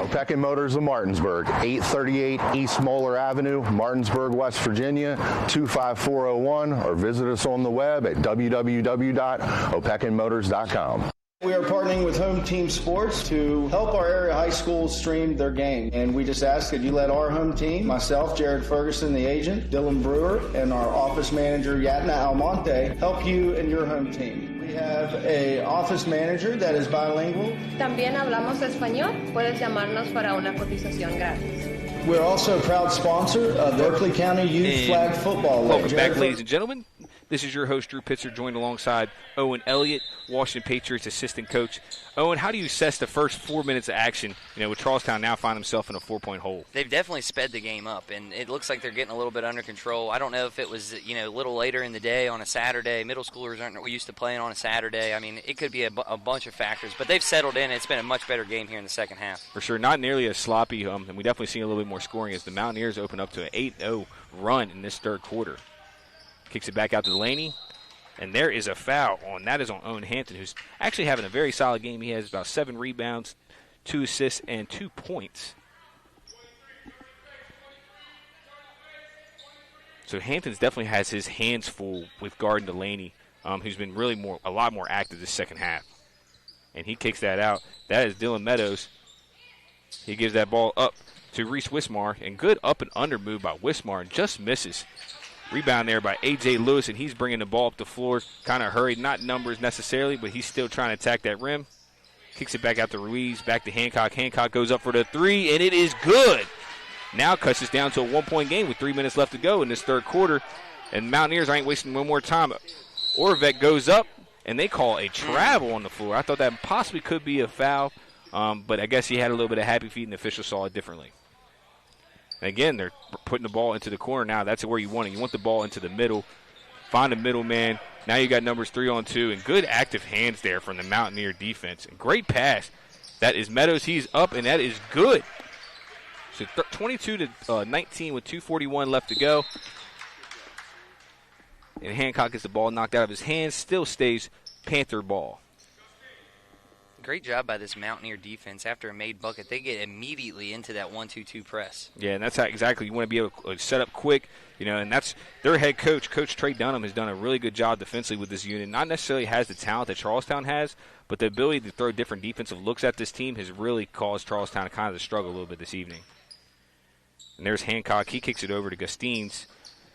Opequon Motors of Martinsburg, 838 East Moeller Avenue, Martinsburg, West Virginia, 25401, or visit us on the web at www.opequonmotors.com. We are partnering with Home Team Sports to help our area high schools stream their game. And we just ask that you let our home team, myself, Jared Ferguson, the agent, Dylan Brewer, and our office manager, Yatna Almonte, help you and your home team. We have an office manager that is bilingual. También hablamos español. Puedes llamarnos para una cotización gratis. We're also a proud sponsor of Berkeley County Youth Flag Football League. Welcome back, ladies and gentlemen. This is your host, Drew Pitzer, joined alongside Owen Elliott, Washington Patriots assistant coach. Owen, how do you assess the first 4 minutes of action, with Charlestown now finding themselves in a 4-point hole? They've definitely sped the game up, and it looks like they're getting a little bit under control. I don't know if it was, a little later in the day on a Saturday. Middle schoolers aren't used to playing on a Saturday. I mean, it could be a bunch of factors, but they've settled in. It's been a much better game here in the second half. For sure, not nearly as sloppy, and we definitely seen a little bit more scoring as the Mountaineers open up to an 8-0 run in this third quarter. Kicks it back out to Delaney. And there is a foul on. That is on Owen Hampton, who's actually having a very solid game. He has about 7 rebounds, 2 assists, and 2 points. So Hampton's definitely has his hands full with guarding Delaney, who's been really a lot more active this second half. And he kicks that out. That is Dylan Meadows. He gives that ball up to Reese Wismar, and good up and under move by Wismar, and just misses. Rebound there by A.J. Lewis, and he's bringing the ball up the floor. Kind of hurried, not numbers necessarily, but he's still trying to attack that rim. Kicks it back out to Ruiz, back to Hancock. Hancock goes up for the 3, and it is good. Now cuts us down to a 1-point game with 3 minutes left to go in this third quarter. And Mountaineers ain't wasting one more time. Orvek goes up, and they call a travel on the floor. I thought that possibly could be a foul, but I guess he had a little bit of happy feet, and the officials saw it differently. And again, they're putting the ball into the corner now. That's where you want it. You want the ball into the middle. Find a middleman. Now you got numbers 3-on-2. And good active hands there from the Mountaineer defense. And great pass. That is Meadows. He's up, and that is good. So 22-19 with 2:41 left to go. And Hancock gets the ball knocked out of his hands. Still stays Panther ball. Great job by this Mountaineer defense. After a made bucket, they get immediately into that 1-2-2 press. Yeah, and that's how exactly you want to be able to set up quick, and that's their head coach, Coach Trey Dunham, has done a really good job defensively with this unit. Not necessarily has the talent that Charlestown has, but the ability to throw different defensive looks at this team has really caused Charlestown to kind of struggle a little bit this evening. And there's Hancock. He kicks it over to Gustines.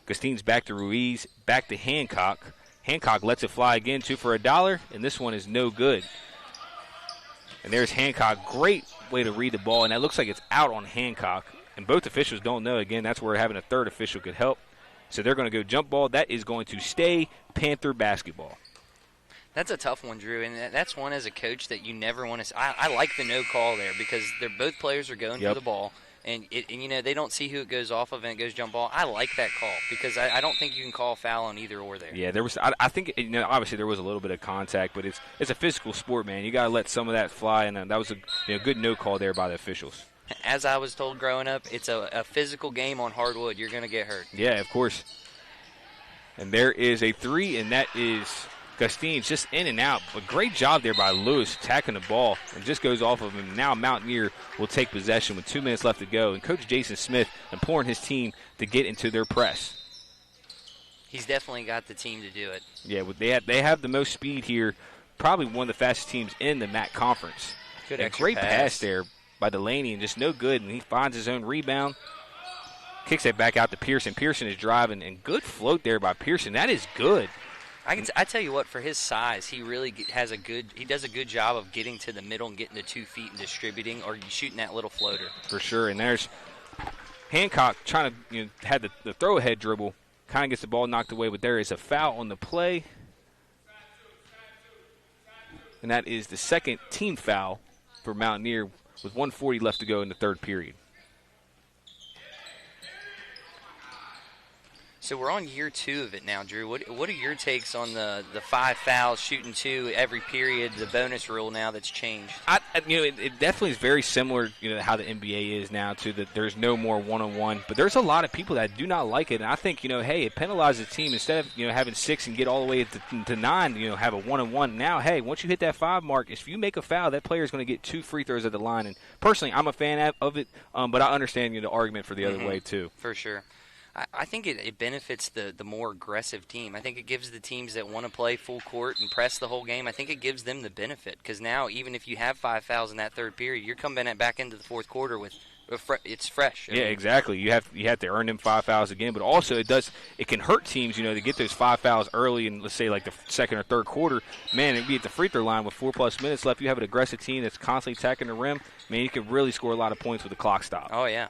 Gustines back to Ruiz, back to Hancock. Hancock lets it fly again, 2 for $1, and this one is no good. And there's Hancock. Great way to read the ball, and that looks like it's out on Hancock. And both officials don't know. Again, that's where having a third official could help. So they're going to go jump ball. That is going to stay Panther basketball. That's a tough one, Drew, and that's one as a coach that you never want to – I like the no call there because both players are going for the ball. And they don't see who it goes off of, and it goes jump ball. I like that call because I don't think you can call a foul on either or there. Yeah, there was. I think obviously there was a little bit of contact, but it's a physical sport, man. You got to let some of that fly, and that was a good no call there by the officials. As I was told growing up, it's a physical game on hardwood. You're going to get hurt. Yeah, of course. And there is a 3, and that is Gustine's just in and out. But great job there by Lewis attacking the ball, and just goes off of him. Now Mountaineer will take possession with 2 minutes left to go, and Coach Jason Smith imploring his team to get into their press. He's definitely got the team to do it. Yeah, they have the most speed here, probably one of the fastest teams in the MAC conference. Good and extra great pass there by Delaney, and just no good, and he finds his own rebound. Kicks it back out to Pearson. Pearson is driving, and good float there by Pearson. That is good. I tell you what, for his size, he really does a good job of getting to the middle and getting to 2 feet and distributing or shooting that little floater. For sure, and there's Hancock trying to had the throw-ahead dribble, kind of gets the ball knocked away, but there is a foul on the play. And that is the second team foul for Mountaineer with 1:40 left to go in the third period. So we're on year 2 of it now, Drew. What are your takes on the 5 fouls, shooting 2 every period, the bonus rule now that's changed? It definitely is very similar, to how the NBA is now, to that there's no more one-on-one. But there's a lot of people that do not like it, and I think, hey, it penalizes the team. Instead of, having 6 and get all the way to 9, have a one-on-one. Now, hey, once you hit that 5 mark, if you make a foul, that player is going to get 2 free throws at the line. And personally, I'm a fan of it, but I understand the argument for the other way, too. For sure. I think it benefits the more aggressive team. I think it gives the teams that want to play full court and press the whole game, I think it gives them the benefit. Because now, even if you have 5 fouls in that third period, you're coming back into the fourth quarter with it's fresh. Yeah, exactly. You have to earn them 5 fouls again. But also it can hurt teams, to get those 5 fouls early in, let's say, like the second or third quarter. Man, it'd be at the free throw line with 4+ minutes left. You have an aggressive team that's constantly attacking the rim. Man, you can really score a lot of points with the clock stop. Oh, yeah.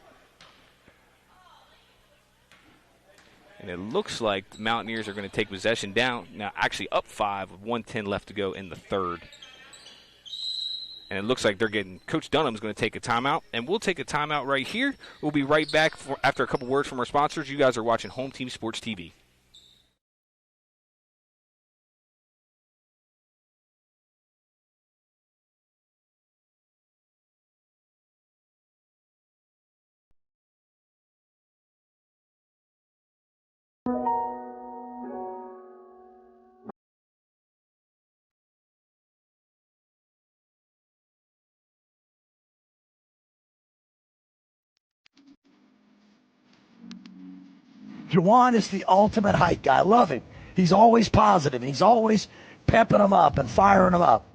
And it looks like the Mountaineers are going to take possession down, now actually up 5 with 1:10 left to go in the third. And it looks like Coach Dunham's going to take a timeout. And we'll take a timeout right here. We'll be right back after a couple words from our sponsors. You guys are watching Home Team Sports TV. Juwan is the ultimate hype guy. I love him. He's always positive. He's always pepping them up and firing them up.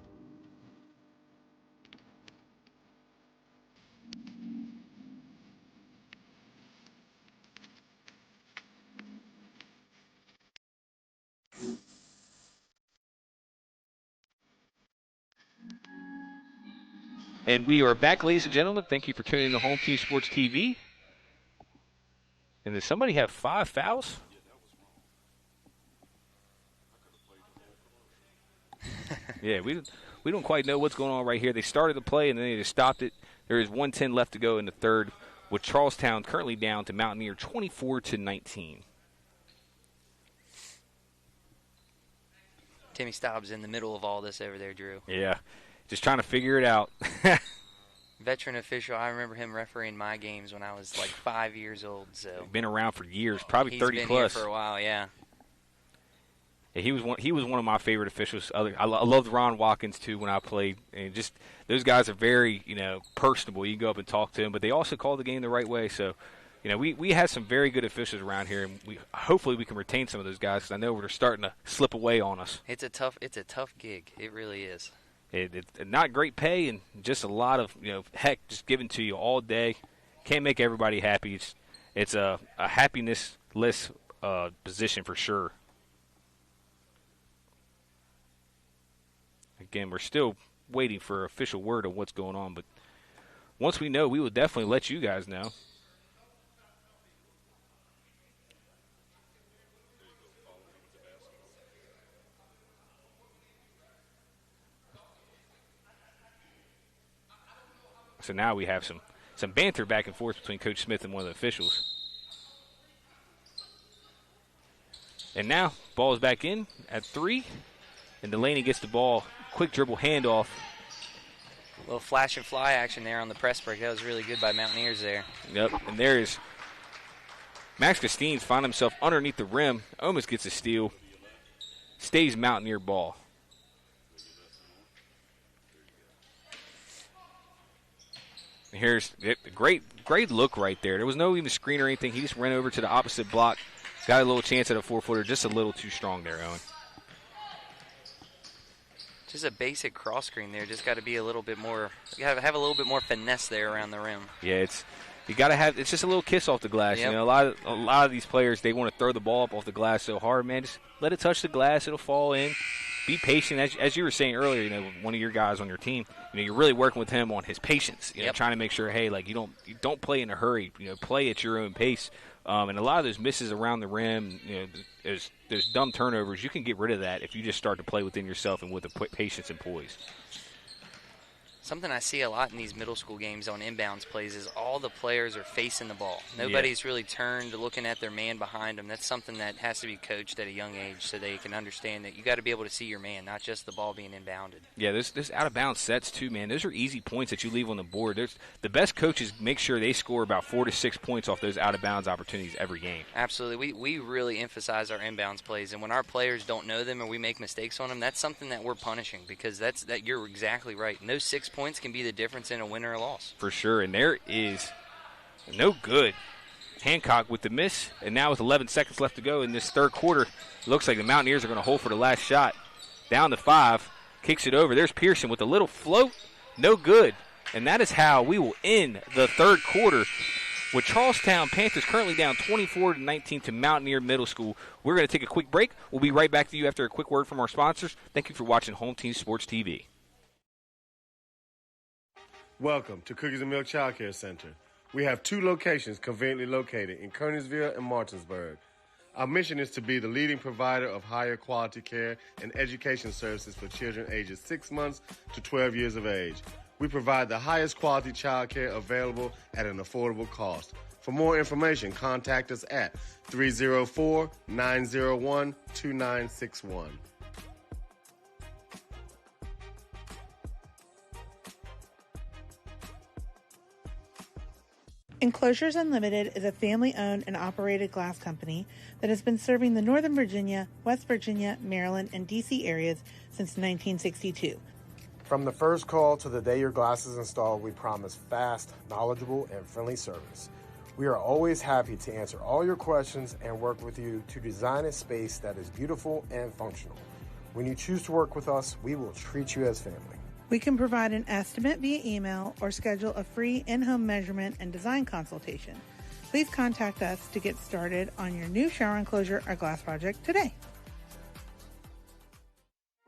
And we are back, ladies and gentlemen. Thank you for tuning in to Home Team Sports TV. And does somebody have 5 fouls? Yeah, we don't quite know what's going on right here. They started the play, and then they just stopped it. There is 1:10 left to go in the third, with Charlestown currently down to Mountaineer 24-19. Timmy Staub's in the middle of all this over there, Drew. Yeah, just trying to figure it out. Veteran official. I remember him refereeing my games when I was like 5 years old. So been around for years, probably he's 30 been plus. Here for a while, yeah. Yeah, he was one of my favorite officials. I loved Ron Watkins too when I played, and just those guys are very personable. You can go up and talk to them, but they also call the game the right way. So, we have some very good officials around here, and hopefully we can retain some of those guys because I know they're starting to slip away on us. It's a tough gig. It really is. It's not great pay and just a lot of heck just given to you all day. Can't make everybody happy. It's a happiness-less position for sure. Again, we're still waiting for official word of what's going on, but once we know, we will definitely let you guys know. So now we have some some banter back and forth between Coach Smith and one of the officials. And now, ball is back in at 3. And Delaney gets the ball. Quick dribble handoff. A little flash and fly action there on the press break. That was really good by Mountaineers there. Yep, and there is Max Christines find himself underneath the rim. Almost gets a steal. Stays Mountaineer ball. And here's a great look right there. There was no even screen or anything. He just ran over to the opposite block. Got a little chance at a 4-footer. Just a little too strong there, Owen. Just a basic cross screen there. Just got to be a little bit more. You got to have a little bit more finesse there around the rim. Yeah, you got to have. It's just a little kiss off the glass. Yep. You know, a lot of these players, they want to throw the ball up off the glass so hard, man. Just let it touch the glass. It'll fall in. Be patient, as you were saying earlier. You know, one of your guys on your team. You know, you're really working with him on his patience. You know, trying to make sure, hey, like you don't play in a hurry. You know, play at your own pace. And a lot of those misses around the rim, you know, those dumb turnovers, you can get rid of that if you just start to play within yourself and with the patience and poise. Something I see a lot in these middle school games on inbounds plays is all the players are facing the ball. Nobody's really turned looking at their man behind them. That's something that has to be coached at a young age so they can understand that you got to be able to see your man, not just the ball being inbounded. Yeah, this out-of-bounds sets too, man. Those are easy points that you leave on the board. The best coaches make sure they score about 4 to 6 points off those out-of-bounds opportunities every game. Absolutely. We really emphasize our inbounds plays, and when our players don't know them or we make mistakes on them, that's something that we're punishing because that you're exactly right. And those 6 points can be the difference in a win or a loss. For sure, and there is no good. Hancock with the miss, and now with 11 seconds left to go in this third quarter, looks like the Mountaineers are going to hold for the last shot. Down to 5, kicks it over. There's Pearson with a little float, no good. And that is how we will end the third quarter with Charlestown Panthers currently down 24-19 to Mountaineer Middle School. We're going to take a quick break. We'll be right back to you after a quick word from our sponsors. Thank you for watching Home Team Sports TV. Welcome to Cookies and Milk Child Care Center. We have 2 locations conveniently located in Kearneysville and Martinsburg. Our mission is to be the leading provider of higher quality care and education services for children ages 6 months to 12 years of age. We provide the highest quality child care available at an affordable cost. For more information, contact us at 304-901-2961. Enclosures Unlimited is a family-owned and operated glass company that has been serving the Northern Virginia, West Virginia, Maryland, and D.C. areas since 1962. From the first call to the day your glass is installed, we promise fast, knowledgeable, and friendly service. We are always happy to answer all your questions and work with you to design a space that is beautiful and functional. When you choose to work with us, we will treat you as family. We can provide an estimate via email or schedule a free in-home measurement and design consultation. Please contact us to get started on your new shower enclosure or glass project today.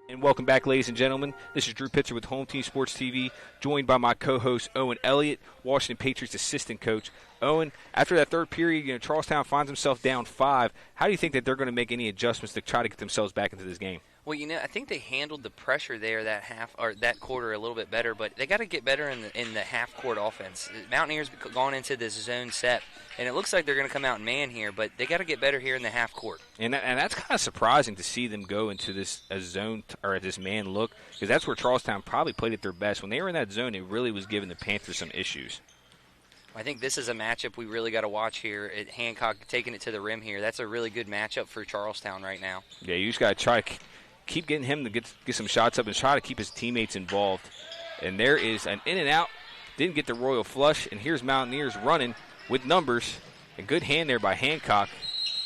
And welcome back, ladies and gentlemen. This is Drew Pitzer with Home Team Sports TV, joined by my co-host Owen Elliott, Washington Patriots assistant coach. Owen, after that third period, Charlestown finds himself down 5. How do you think that they're going to make any adjustments to try to get themselves back into this game? Well, I think they handled the pressure there that quarter a little bit better, but they got to get better in the half-court offense. Mountaineers gone into this zone set, and it looks like they're going to come out in man here, but they got to get better here in the half-court. And that's kind of surprising to see them go into this zone or this man look, because that's where Charlestown probably played at their best. When they were in that zone, it really was giving the Panthers some issues. I think this is a matchup we really got to watch here. At Hancock taking it to the rim here. That's a really good matchup for Charlestown right now. Yeah, you just got to try to keep getting him to get some shots up and try to keep his teammates involved. And there is an in and out. Didn't get the royal flush. And here's Mountaineers running with numbers. A good hand there by Hancock.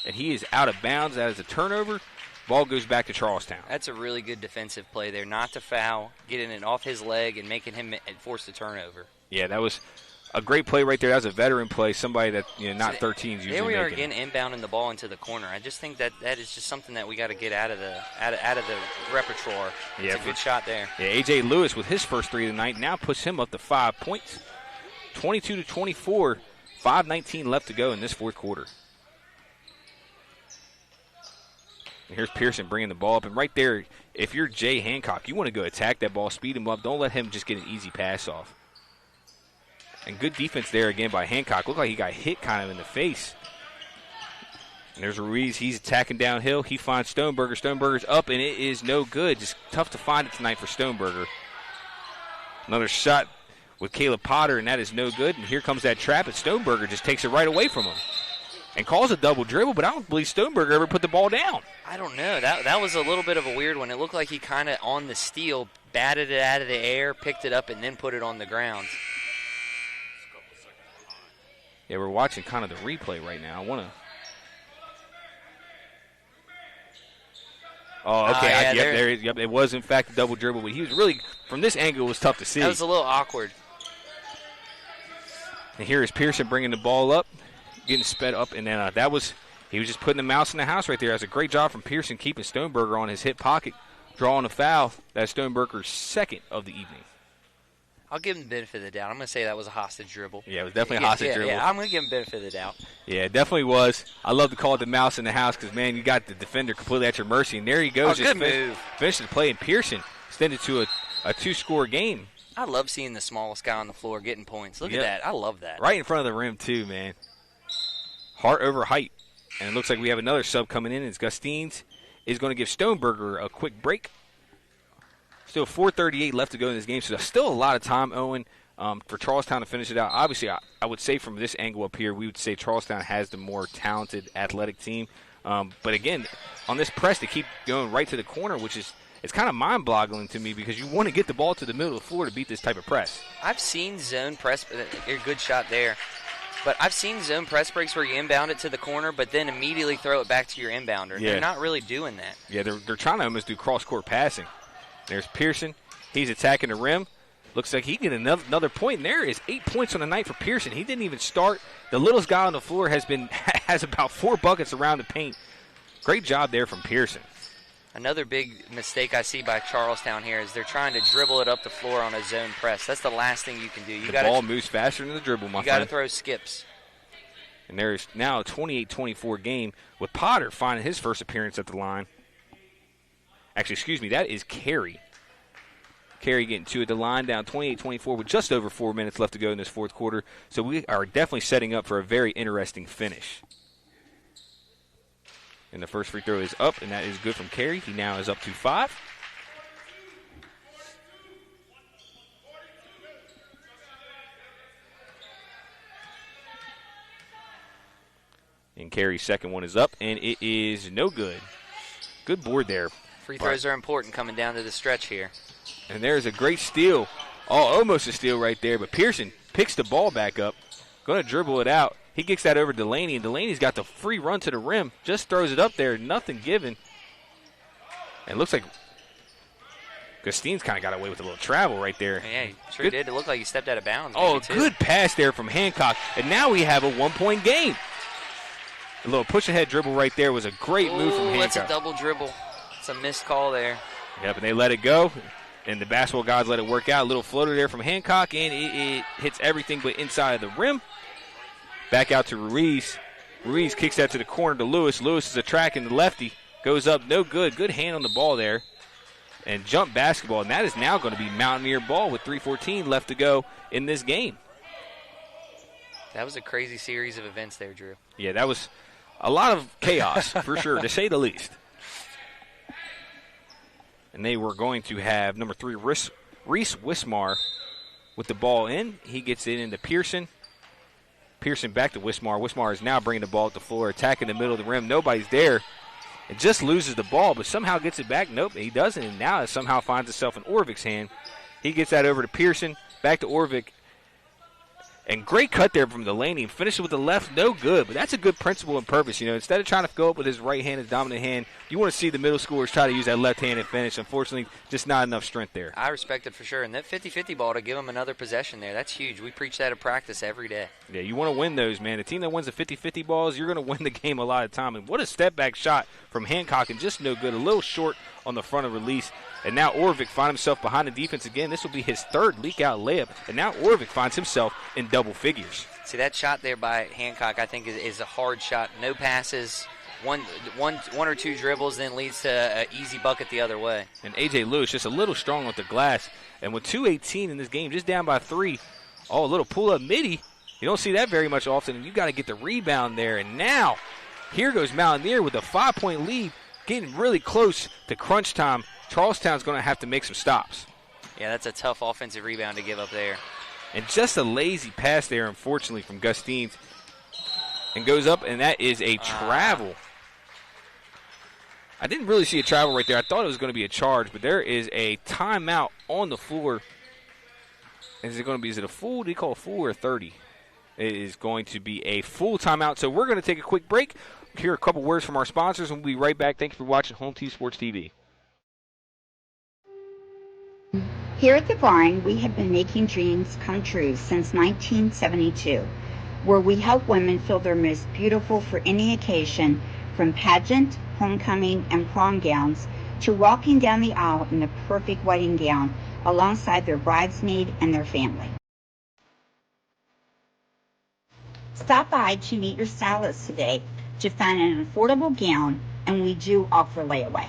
And he is out of bounds. That is a turnover. Ball goes back to Charlestown. That's a really good defensive play there. Not to foul, getting it off his leg and making him force the turnover. Yeah, that was a great play right there. That was a veteran play, somebody that not 13s usually there we are making. again inbounding the ball into the corner. I just think that is just something that we got to get out of the repertoire. Yeah, it's a good shot there. Yeah, A.J. Lewis with his first 3 of the night now puts him up to 5 points. 22-24, 5:19 left to go in this fourth quarter. And here's Pearson bringing the ball up. And right there, if you're Jay Hancock, you want to go attack that ball, speed him up. Don't let him just get an easy pass off. And good defense there again by Hancock. Looked like he got hit kind of in the face. And there's Ruiz. He's attacking downhill. He finds Stoneberger. Stoneberger's up, and it is no good. Just tough to find it tonight for Stoneberger. Another shot with Caleb Potter, and that is no good. And here comes that trap, and Stoneberger just takes it right away from him and calls a double dribble, but I don't believe Stoneberger ever put the ball down. I don't know. That was a little bit of a weird one. It looked like he kind of, on the steal, batted it out of the air, picked it up, and then put it on the ground. Yeah, we're watching kind of the replay right now. I want to. Oh, okay. Yep, it was, in fact, a double dribble, but he was really, from this angle, it was tough to see. That was a little awkward. And here is Pearson bringing the ball up, getting sped up, and then he was just putting the mouse in the house right there. That's a great job from Pearson keeping Stoneberger on his hip pocket, drawing a foul. That's Stoneberger's second of the evening. I'll give him the benefit of the doubt. I'm going to say that was a hostage dribble. Yeah, it was definitely a hostage dribble. Yeah, I'm going to give him the benefit of the doubt. Yeah, it definitely was. I love to call it the mouse in the house because, man, you got the defender completely at your mercy. And there he goes. Good move. Finished the play, and Pearson extended to a two-score game. I love seeing the smallest guy on the floor getting points. Look at that. I love that. Right in front of the rim, too, man. Heart over height. And it looks like we have another sub coming in. It's Gustines is going to give Stoneberger a quick break. Still 4:38 left to go in this game, so there's still a lot of time, Owen, for Charlestown to finish it out. Obviously, I would say from this angle up here, we would say Charlestown has the more talented athletic team. But, again, on this press, they keep going right to the corner, which is it's kind of mind-boggling to me because you want to get the ball to the middle of the floor to beat this type of press. I've seen zone press. A good shot there. But I've seen zone press breaks where you inbound it to the corner, but then immediately throw it back to your inbounder. Yeah. They're not really doing that. Yeah, they're trying to almost do cross-court passing. There's Pearson. He's attacking the rim. Looks like he can get another point. And there is 8 points on the night for Pearson. He didn't even start. The littlest guy on the floor has about 4 buckets around the paint. Great job there from Pearson. Another big mistake I see by Charlestown here is they're trying to dribble it up the floor on a zone press. That's the last thing you can do. The ball moves faster than the dribble, my friend. You got to throw skips. And there's now a 28-24 game with Potter finding his first appearance at the line. Actually, excuse me, that is Carey. Carey getting two at the line, down 28-24 with just over 4 minutes left to go in this fourth quarter. So we are definitely setting up for a very interesting finish. And the first free throw is up, and that is good from Carey. He now is up to 5. And Carey's second one is up, and it is no good. Good board there. Free throws are important coming down to the stretch here. And there's a great steal. Oh, almost a steal right there, but Pearson picks the ball back up. Going to dribble it out. He gets that over to Delaney, and Delaney's got the free run to the rim. Just throws it up there, nothing given. And it looks like Gustines kind of got away with a little travel right there. Yeah, he sure did. It looked like he stepped out of bounds. Oh, good pass there from Hancock. And now we have a 1-point game. A little push-ahead dribble right there was a great move from Hancock. That's a double dribble. It's a missed call there. Yep, and they let it go. And the basketball guys let it work out. A little floater there from Hancock, and it hits everything but inside of the rim. Back out to Ruiz. Ruiz kicks that to the corner to Lewis. Lewis is attracting the lefty. Goes up, no good. Good hand on the ball there. And jump basketball, and that is now going to be Mountaineer ball with 3:14 left to go in this game. That was a crazy series of events there, Drew. Yeah, that was a lot of chaos, for sure, to say the least. And they were going to have number 3, Reese Wismar with the ball in. He gets it into Pearson. Pearson back to Wismar. Wismar is now bringing the ball at the floor, attacking the middle of the rim. Nobody's there. It just loses the ball, but somehow gets it back. Nope, he doesn't, and now it somehow finds itself in Orvik's hand. He gets that over to Pearson, back to Orvik. And great cut there from Delaney. Finishes with the left, no good. But that's a good principle and purpose. You know, instead of trying to go up with his right hand, his dominant hand, you want to see the middle schoolers try to use that left hand and finish. Unfortunately, just not enough strength there. I respect it for sure. And that 50-50 ball to give him another possession there, that's huge. We preach that at practice every day. Yeah, you want to win those, man. The team that wins the 50-50 balls, you're going to win the game a lot of time. And what a step-back shot from Hancock, and just no good. A little short on the front of release. And now Orvik finds himself behind the defense again. This will be his third leak-out layup. And now Orvik finds himself in double figures. See, that shot there by Hancock, I think, is a hard shot. No passes, one or two dribbles, then leads to an easy bucket the other way. And A.J. Lewis just a little strong with the glass. And with 2:18 in this game, just down by 3, Oh, a little pull-up midi. You don't see that very much often, and you got to get the rebound there. And now, here goes Mountaineer with a 5-point lead, getting really close to crunch time. Charlestown's going to have to make some stops. Yeah, that's a tough offensive rebound to give up there. And just a lazy pass there, unfortunately, from Gustines. And goes up, and that is a travel. I didn't really see a travel right there. I thought it was going to be a charge, but there is a timeout on the floor. Is it going to be, is it a full? Do you call it a full or a 30? It is going to be a full timeout. So we're going to take a quick break, hear a couple words from our sponsors, and we'll be right back. Thank you for watching Home Team Sports TV. Here at the Barn, we have been making dreams come true since 1972, where we help women feel their most beautiful for any occasion, from pageant, homecoming, and prom gowns to walking down the aisle in the perfect wedding gown alongside their bridesmaid and their family. Stop by to meet your stylist today to find an affordable gown, and we do offer layaway.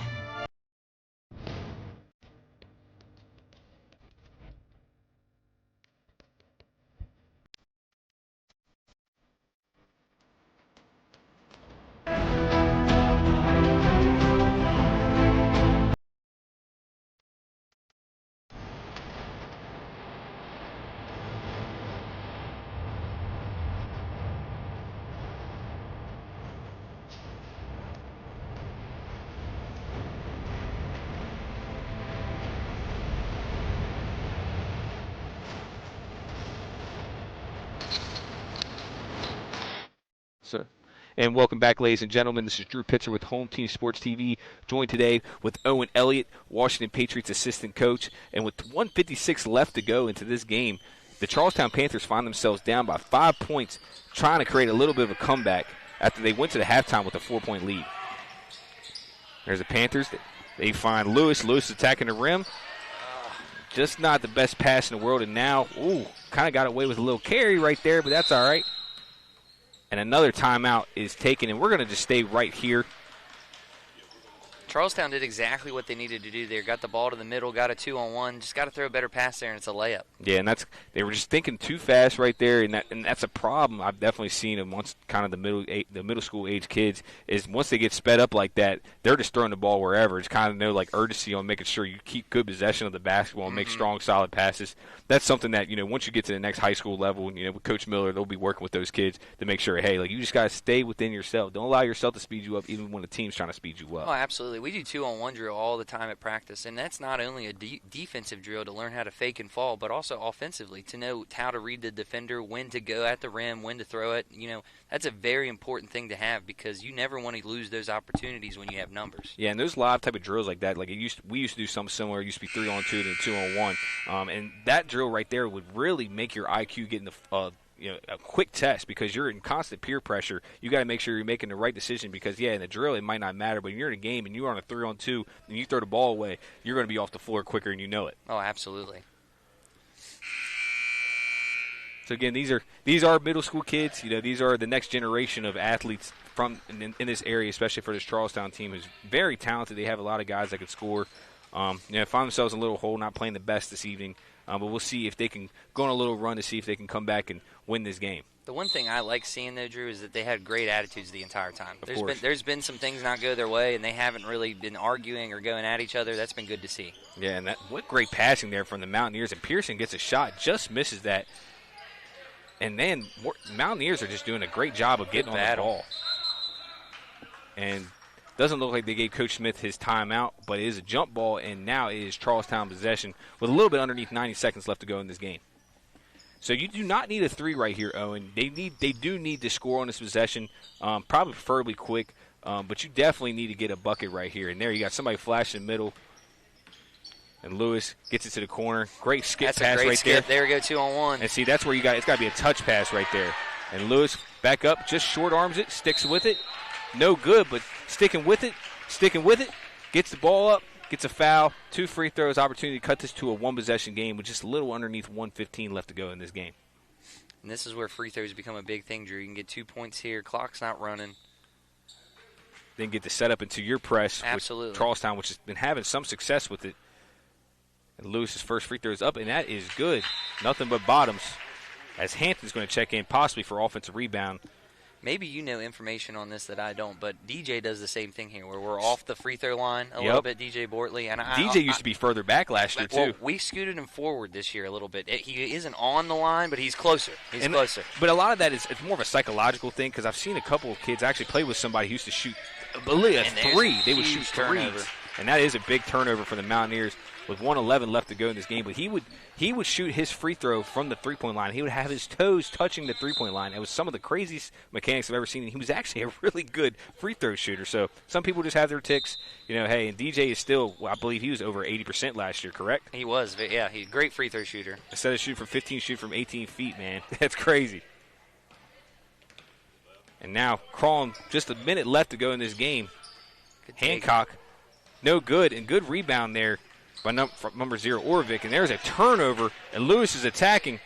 And welcome back, ladies and gentlemen. This is Drew Pitzer with Home Team Sports TV, joined today with Owen Elliott, Washington Patriots assistant coach. And with 1:56 left to go into this game, the Charlestown Panthers find themselves down by 5 points, trying to create a little bit of a comeback after they went to the halftime with a 4-point lead. There's the Panthers. They find Lewis. Lewis attacking the rim. Just not the best pass in the world. And now, kind of got away with a little carry right there, but that's all right. And another timeout is taken, and we're going to just stay right here. Charlestown did exactly what they needed to do there. Got the ball to the middle, got a 2-on-1. Just got to throw a better pass there, and it's a layup. Yeah, and they were just thinking too fast right there, and that's a problem I've definitely seen amongst kind of the middle school age kids. Is once they get sped up like that, they're just throwing the ball wherever. It's kind of no like urgency on making sure you keep good possession of the basketball and make strong, solid passes. That's something that once you get to the next high school level, with Coach Miller, they'll be working with those kids to make sure, hey, you just got to stay within yourself. Don't allow yourself to speed you up, even when the team's trying to speed you up. Oh, absolutely. We do 2-on-1 drill all the time at practice, and that's not only a defensive drill to learn how to fake and fall, but also offensively to know how to read the defender, when to go at the rim, when to throw it. That's a very important thing to have because you never want to lose those opportunities when you have numbers. Yeah, and those live type of drills like that, we used to do something similar. It used to be 3-on-2 and 2-on-1, and that drill right there would really make your IQ get in the a quick test because you're in constant peer pressure. You got to make sure you're making the right decision because, in the drill it might not matter, but when you're in a game and you're on a 3-on-2 and you throw the ball away, you're going to be off the floor quicker and you know it. Oh, absolutely. So, again, these are middle school kids. These are the next generation of athletes from in this area, especially for this Charlestown team who's very talented. They have a lot of guys that can score. Find themselves in a little hole, not playing the best this evening. But we'll see if they can go on a little run to see if they can come back and win this game. The one thing I like seeing, though, Drew, is that they had great attitudes the entire time. There's been some things not go their way, and they haven't really been arguing or going at each other. That's been good to see. Yeah, and what great passing there from the Mountaineers. And Pearson gets a shot, just misses that. And then Mountaineers are just doing a great job of getting on the ball. And doesn't look like they gave Coach Smith his timeout, but it is a jump ball, and now it is Charlestown possession with a little bit underneath 90 seconds left to go in this game. So you do not need a three right here, Owen. They do need to score on this possession, probably preferably quick, but you definitely need to get a bucket right here. And there you got somebody flash in the middle, and Lewis gets it to the corner. Great skip pass right there. There we go, 2-on-1. And see, that's where it's got to be a touch pass right there. And Lewis back up, just short arms it, sticks with it. No good, but sticking with it, gets the ball up, gets a foul, 2 free throws, opportunity to cut this to a one-possession game with just a little underneath 1:15 left to go in this game. And this is where free throws become a big thing, Drew. You can get 2 points here, clock's not running. Then get the setup into your press Absolutely. with Charlestown, which has been having some success with it. And Lewis's first free throw is up, and that is good. Nothing but bottoms. as Hampton's going to check in possibly for offensive rebound. Maybe you know information on this that I don't, but DJ does the same thing here, where we're off the free throw line a little bit, DJ Bortley. And DJ used to be further back last year, too. Well, we scooted him forward this year a little bit. He isn't on the line, but he's closer. He's closer. But a lot of that is it's more of a psychological thing, because I've seen a couple of kids actually play with somebody who used to shoot a three. They would shoot threes. And that is a big turnover for the Mountaineers with 1:11 left to go in this game. But he would shoot his free throw from the three-point line. He would have his toes touching the three-point line. It was some of the craziest mechanics I've ever seen. And he was actually a really good free throw shooter. So some people just have their ticks. Hey, and DJ is still, I believe he was over 80% last year, correct? He was, yeah. He's a great free throw shooter. Instead of shooting from 15, shoot from 18 feet, man. That's crazy. And now crawling, just a minute left to go in this game. Hancock, no good, and good rebound there by number 0, Orvik. And there's a turnover, and Lewis is attacking.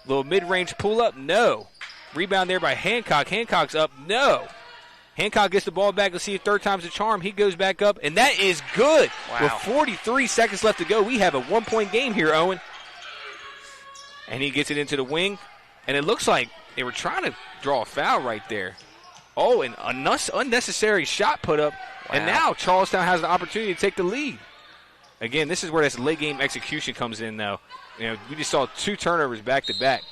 Little mid-range pull-up, no. Rebound there by Hancock. Hancock's up, no. Hancock gets the ball back. Let's see if third time's the charm. He goes back up, and that is good. Wow. With 43 seconds left to go, we have a one-point game here, Owen. And he gets it into the wing, and it looks like they were trying to draw a foul right there. Oh, an unnecessary shot put up, and now Charlestown has an opportunity to take the lead. Again, this is where this late-game execution comes in, though. We just saw 2 turnovers back-to-back,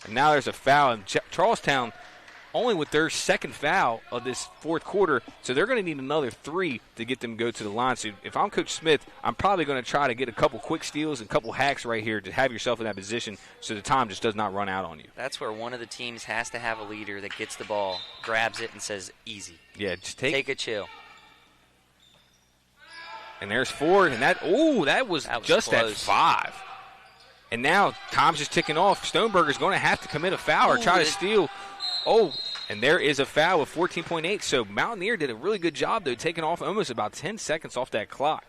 and now there's a foul. And Charlestown only with their second foul of this fourth quarter, so they're going to need another 3 to get them to go to the line. So if I'm Coach Smith, I'm probably going to try to get a couple quick steals and a couple hacks right here to have yourself in that position so the time just does not run out on you. That's where one of the teams has to have a leader that gets the ball, grabs it, and says, easy. Yeah, just take a chill. And there's 4, and that was just close. at 5. And now time's just ticking off. Stoneberger's going to have to commit a foul or try to steal. Oh, and there is a foul with 14.8. So Mountaineer did a really good job, though, taking off almost about 10 seconds off that clock.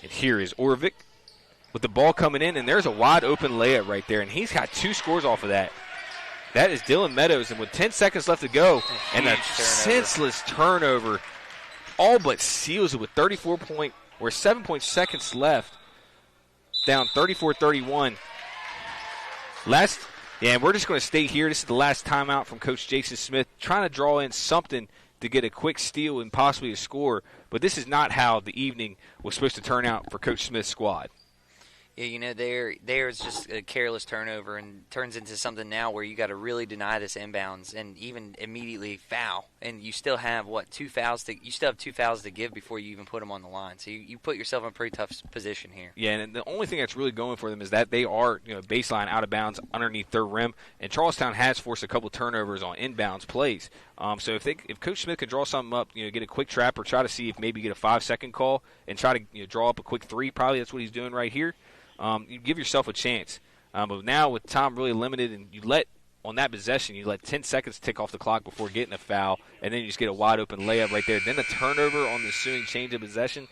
And here is Orvik with the ball coming in, and there's a wide open layup right there, and he's got 2 scores off of that. That is Dylan Meadows, and with 10 seconds left to go, and a senseless turnover all but seals it with 7 seconds left, down 34-31. And we're just going to stay here. This is the last timeout from Coach Jason Smith, trying to draw in something to get a quick steal and possibly a score, but this is not how the evening was supposed to turn out for Coach Smith's squad. Yeah, there's just a careless turnover and turns into something now where you got to really deny this inbounds and even immediately foul. And you still have 2 fouls to give before you even put them on the line. So you put yourself in a pretty tough position here. Yeah, and the only thing that's really going for them is that they are baseline out of bounds underneath their rim. And Charlestown has forced a couple turnovers on inbounds plays. So if Coach Smith can draw something up, get a quick trap or try to see if maybe get a 5-second call and try to draw up a quick 3, probably that's what he's doing right here. You give yourself a chance. But now with time really limited and on that possession, you let 10 seconds tick off the clock before getting a foul, and then you just get a wide-open layup right there. Then the turnover on the ensuing change of possession,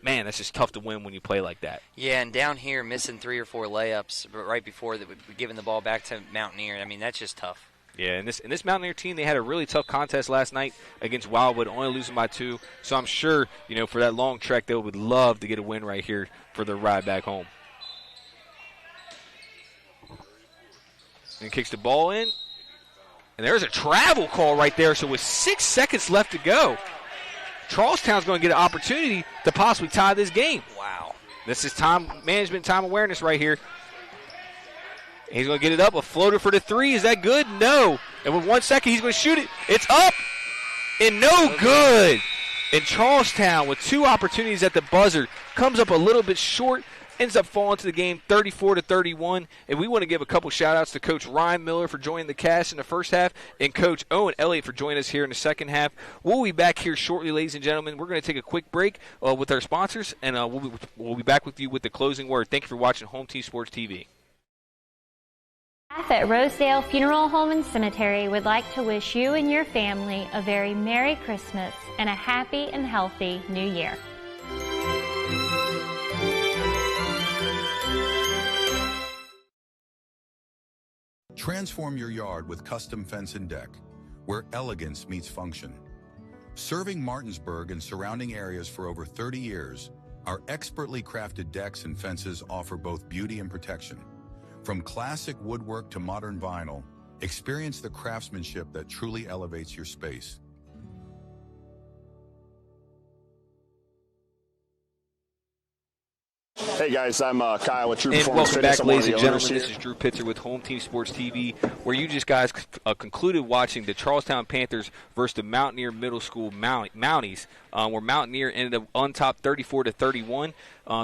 man, that's just tough to win when you play like that. Yeah, and down here missing 3 or 4 layups right before giving the ball back to Mountaineer. I mean, that's just tough. Yeah, and this Mountaineer team, they had a really tough contest last night against Wildwood, only losing by 2. So I'm sure, for that long trek, they would love to get a win right here for their ride back home. And kicks the ball in. And there's a travel call right there. So with 6 seconds left to go, Charlestown's going to get an opportunity to possibly tie this game. Wow. This is time management, time awareness right here. He's going to get it up. A floater for the 3. Is that good? No. And with 1 second, he's going to shoot it. It's up. And no good. And Charlestown, with 2 opportunities at the buzzer, comes up a little bit short. Ends up falling to the game 34-31. And we want to give a couple shout-outs to Coach Ryan Miller for joining the cast in the first half and Coach Owen Elliott for joining us here in the second half. We'll be back here shortly, ladies and gentlemen. We're going to take a quick break with our sponsors, and we'll be back with you with the closing word. Thank you for watching Home Team Sports TV. Staff at Rosedale Funeral Home and Cemetery would like to wish you and your family a very Merry Christmas and a happy and healthy New Year. Transform your yard with custom fence and deck, where elegance meets function. Serving Martinsburg and surrounding areas for over 30 years, our expertly crafted decks and fences offer both beauty and protection. From classic woodwork to modern vinyl, experience the craftsmanship that truly elevates your space. Hey guys, I'm Kyle with Drew And Performance welcome Fitness. back, I'm one of ladies the and owners gentlemen. here. This is Drew Pitzer with Home Team Sports TV, where you just guys concluded watching the Charlestown Panthers versus the Mountaineer Middle School Mounties, where Mountaineer ended up on top 34-31.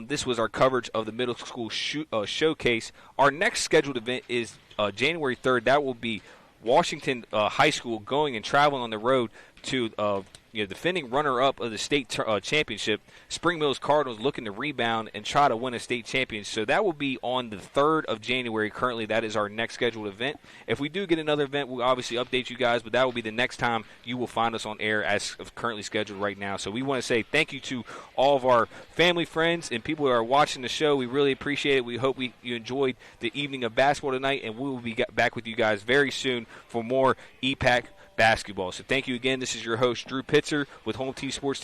This was our coverage of the middle school showcase. Our next scheduled event is January 3rd. That will be Washington High School going and traveling on the road to defending runner-up of the state championship, Spring Mills Cardinals, looking to rebound and try to win a state championship. So that will be on the 3rd of January. Currently, that is our next scheduled event. If we do get another event, we'll obviously update you guys, but that will be the next time you will find us on air as of currently scheduled right now. So we want to say thank you to all of our family, friends, and people who are watching the show. We really appreciate it. We hope you enjoyed the evening of basketball tonight, and we will be back with you guys very soon for more EPAC basketball. So thank you again. This is your host, Drew Pitzer, with Home Team Sports TV.